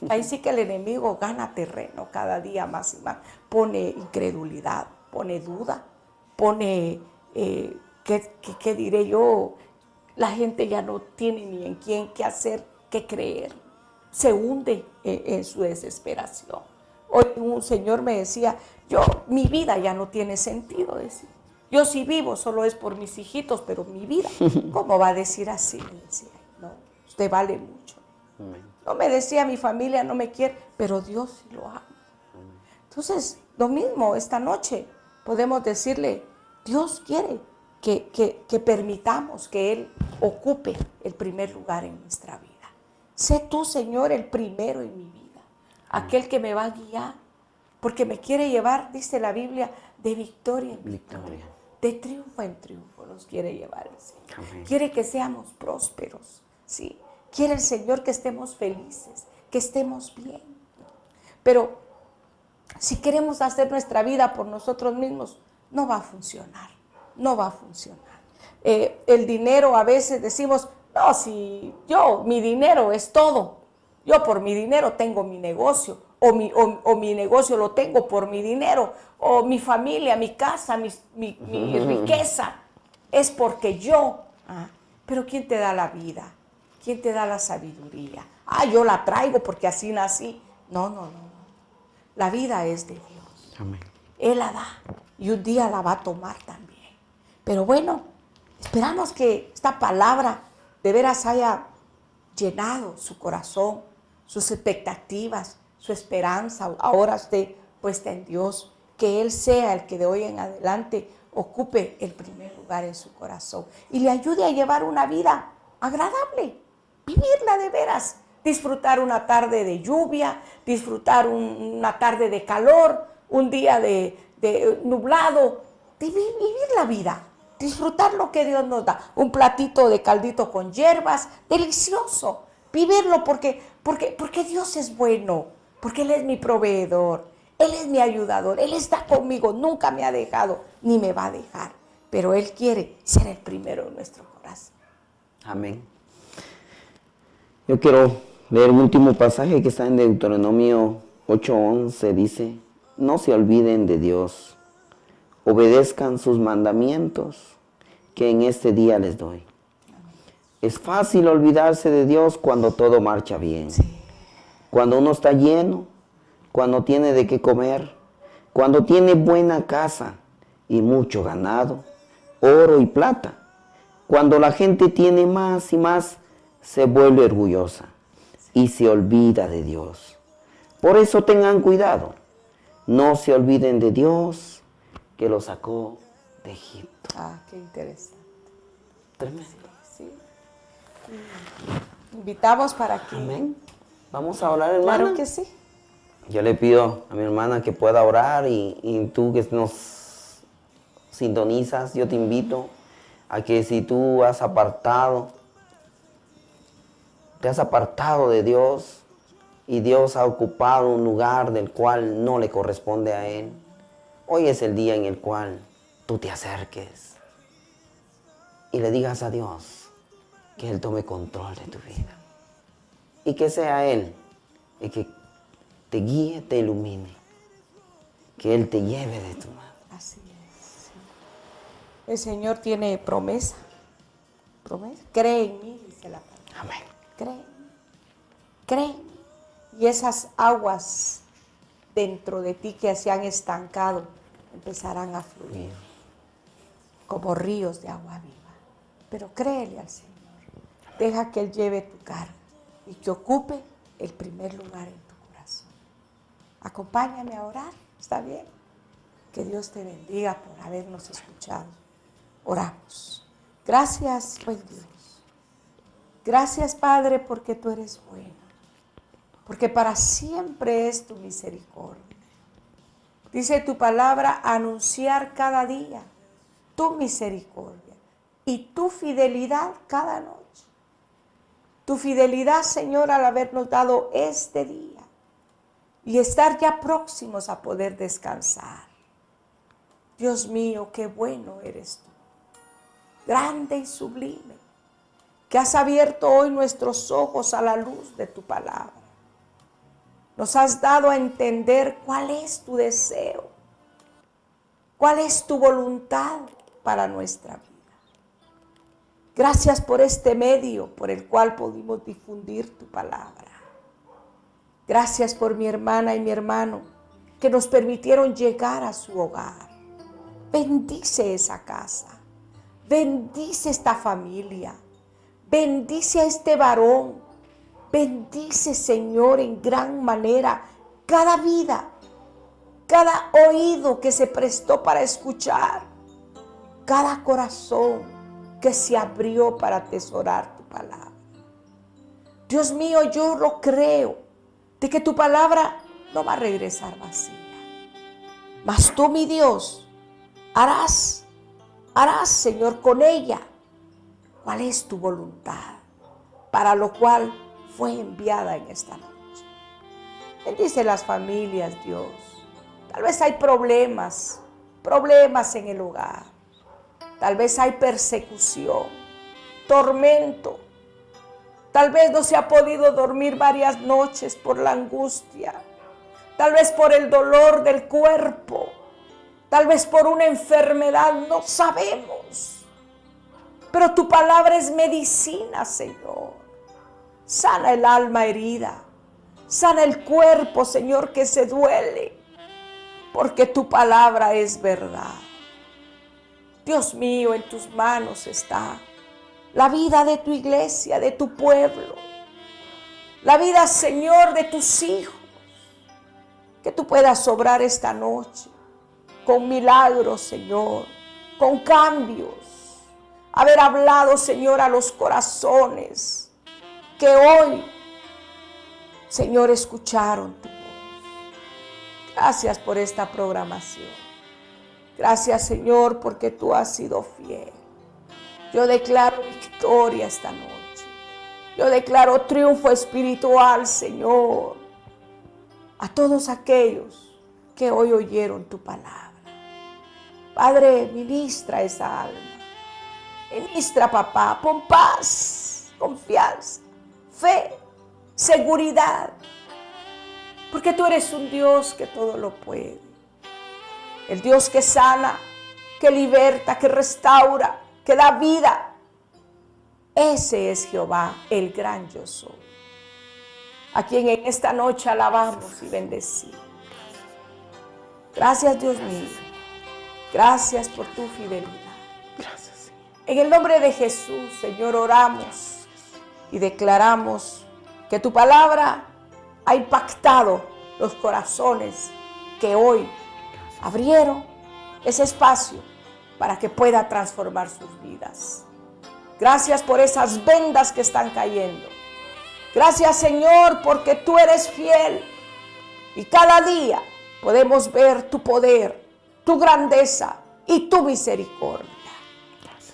S3: ahí sí que el enemigo gana terreno cada día más y más. Pone incredulidad, pone duda, pone, ¿qué diré yo? La gente ya no tiene ni en quién qué hacer, qué creer. Se hunde en su desesperación. Hoy un señor me decía, mi vida ya no tiene sentido, decía. Yo si vivo solo es por mis hijitos, pero mi vida, ¿cómo va a decir así? Me decía, no, usted vale mucho. No me decía, mi familia no me quiere, pero Dios sí lo ama. Entonces, lo mismo, esta noche podemos decirle, Dios quiere que permitamos que Él ocupe el primer lugar en nuestra vida. Sé tú, Señor, el primero en mi vida, aquel que me va a guiar, porque me quiere llevar, dice la Biblia, de victoria en victoria. De triunfo en triunfo nos quiere llevar el Señor. Amén. Quiere que seamos prósperos, ¿sí? Quiere el Señor que estemos felices, que estemos bien. Pero si queremos hacer nuestra vida por nosotros mismos, no va a funcionar, no va a funcionar. El dinero, a veces decimos, no, si mi dinero es todo. Yo por mi dinero tengo mi negocio, o mi negocio lo tengo por mi dinero, o mi familia, mi casa, mi riqueza, es porque yo. Pero ¿quién te da la vida? ¿Quién te da la sabiduría? Yo la traigo porque así nací. No. La vida es de Dios. Amén. Él la da y un día la va a tomar también. Pero bueno, esperamos que esta palabra de veras haya llenado su corazón, sus expectativas, su esperanza. Ahora esté puesta en Dios, que Él sea el que de hoy en adelante ocupe el primer lugar en su corazón y le ayude a llevar una vida agradable, vivirla de veras, disfrutar una tarde de lluvia, disfrutar una tarde de calor, un día de nublado, vivir la vida, disfrutar lo que Dios nos da, un platito de caldito con hierbas, delicioso, vivirlo porque Dios es bueno, porque Él es mi proveedor, Él es mi ayudador, Él está conmigo, nunca me ha dejado ni me va a dejar, pero Él quiere ser el primero en nuestro corazón.
S2: Amén. Yo quiero leer un último pasaje que está en Deuteronomio 8:11, dice, no se olviden de Dios, obedezcan sus mandamientos que en este día les doy. Es fácil olvidarse de Dios cuando todo marcha bien. Cuando uno está lleno, cuando tiene de qué comer, cuando tiene buena casa y mucho ganado, oro y plata. Cuando la gente tiene más y más, se vuelve orgullosa y se olvida de Dios. Por eso tengan cuidado. No se olviden de Dios que los sacó de Egipto.
S3: Ah, qué interesante.
S2: Tremendo.
S3: Sí. Invitamos para que...
S2: Amén. Vamos a orar, hermana.
S3: Claro que sí.
S2: Yo le pido a mi hermana que pueda orar y tú que nos sintonizas, yo te invito a que si tú te has apartado de Dios y Dios ha ocupado un lugar del cual no le corresponde a Él, hoy es el día en el cual tú te acerques y le digas a Dios que Él tome control de tu vida y que sea Él el que te guíe, te ilumine, que Él te lleve de tu mano.
S3: Así es. Sí. El Señor tiene promesa. Promesa. Cree en mí, dice la palabra.
S2: Amén.
S3: Cree en mí. Cree en mí. Y esas aguas dentro de ti que se han estancado empezarán a fluir como ríos de agua viva. Pero créele al Señor. Deja que Él lleve tu carga y que ocupe el primer lugar en tu corazón. Acompáñame a orar, ¿está bien? Que Dios te bendiga por habernos escuchado. Oramos. Gracias, buen Dios. Gracias, Padre, porque tú eres bueno. Porque para siempre es tu misericordia. Dice tu palabra, anunciar cada día tu misericordia y tu fidelidad cada noche. Tu fidelidad, Señor, al habernos dado este día y estar ya próximos a poder descansar. Dios mío, qué bueno eres tú, grande y sublime, que has abierto hoy nuestros ojos a la luz de tu palabra. Nos has dado a entender cuál es tu deseo, cuál es tu voluntad para nuestra vida. Gracias por este medio por el cual pudimos difundir tu palabra. Gracias por mi hermana y mi hermano que nos permitieron llegar a su hogar. Bendice esa casa, bendice esta familia, bendice a este varón, bendice, Señor, en gran manera cada vida, cada oído que se prestó para escuchar, cada corazón que se abrió para atesorar tu palabra. Dios mío, yo lo creo, de que tu palabra no va a regresar vacía. Mas tú, mi Dios, harás, Señor, con ella cuál es tu voluntad, para lo cual fue enviada en esta noche. Bendice las familias, Dios. Tal vez hay problemas en el hogar. Tal vez hay persecución, tormento. Tal vez no se ha podido dormir varias noches por la angustia. Tal vez por el dolor del cuerpo. Tal vez por una enfermedad, no sabemos. Pero tu palabra es medicina, Señor. Sana el alma herida. Sana el cuerpo, Señor, que se duele. Porque tu palabra es verdad. Dios mío, en tus manos está la vida de tu iglesia, de tu pueblo. La vida, Señor, de tus hijos. Que tú puedas obrar esta noche con milagros, Señor, con cambios. Haber hablado, Señor, a los corazones que hoy, Señor, escucharon tu voz. Gracias por esta programación. Gracias, Señor, porque tú has sido fiel. Yo declaro victoria esta noche. Yo declaro triunfo espiritual, Señor, a todos aquellos que hoy oyeron tu palabra. Padre, ministra esa alma. Ministra, papá, pon paz, confianza, fe, seguridad. Porque tú eres un Dios que todo lo puede. El Dios que sana, que liberta, que restaura, que da vida. Ese es Jehová, el gran yo soy, a quien en esta noche alabamos y bendecimos. Gracias, Dios mío. Gracias por tu fidelidad.
S2: Gracias.
S3: En el nombre de Jesús, Señor, oramos y declaramos que tu palabra ha impactado los corazones que hoy abrieron ese espacio para que pueda transformar sus vidas. Gracias por esas vendas que están cayendo. Gracias, Señor, porque tú eres fiel y cada día podemos ver tu poder, tu grandeza y tu misericordia.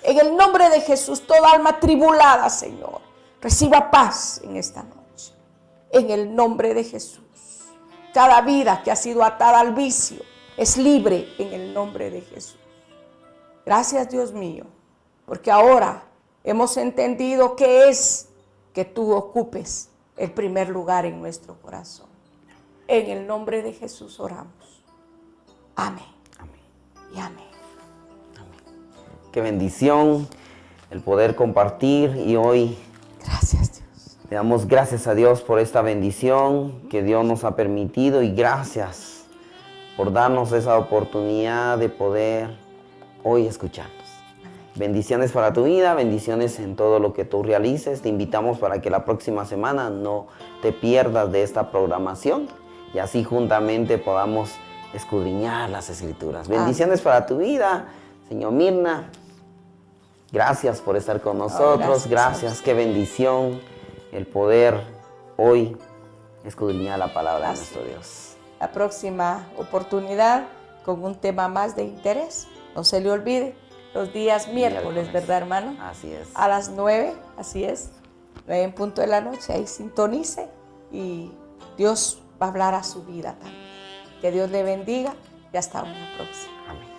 S3: En el nombre de Jesús, toda alma tribulada, Señor, reciba paz en esta noche. En el nombre de Jesús, cada vida que ha sido atada al vicio es libre en el nombre de Jesús. Gracias, Dios mío, porque ahora hemos entendido que es que tú ocupes el primer lugar en nuestro corazón. En el nombre de Jesús oramos. Amén.
S2: Amén.
S3: Y amén.
S2: Qué bendición el poder compartir y hoy
S3: Gracias, Dios.
S2: le damos gracias a Dios por esta bendición que Dios nos ha permitido y gracias por darnos esa oportunidad de poder hoy escucharnos. Bendiciones para tu vida, bendiciones en todo lo que tú realices. Te invitamos para que la próxima semana no te pierdas de esta programación y así juntamente podamos escudriñar las Escrituras. Bendiciones para tu vida, señor Mirna. Gracias por estar con nosotros. Gracias, qué bendición el poder hoy escudriñar la palabra de nuestro Dios.
S3: La próxima oportunidad con un tema más de interés. No se le olvide, los días miércoles, ¿verdad, hermano?
S2: Así es.
S3: A las 9, así es, 9 en punto de la noche, ahí sintonice y Dios va a hablar a su vida también. Que Dios le bendiga y hasta una próxima.
S2: Amén.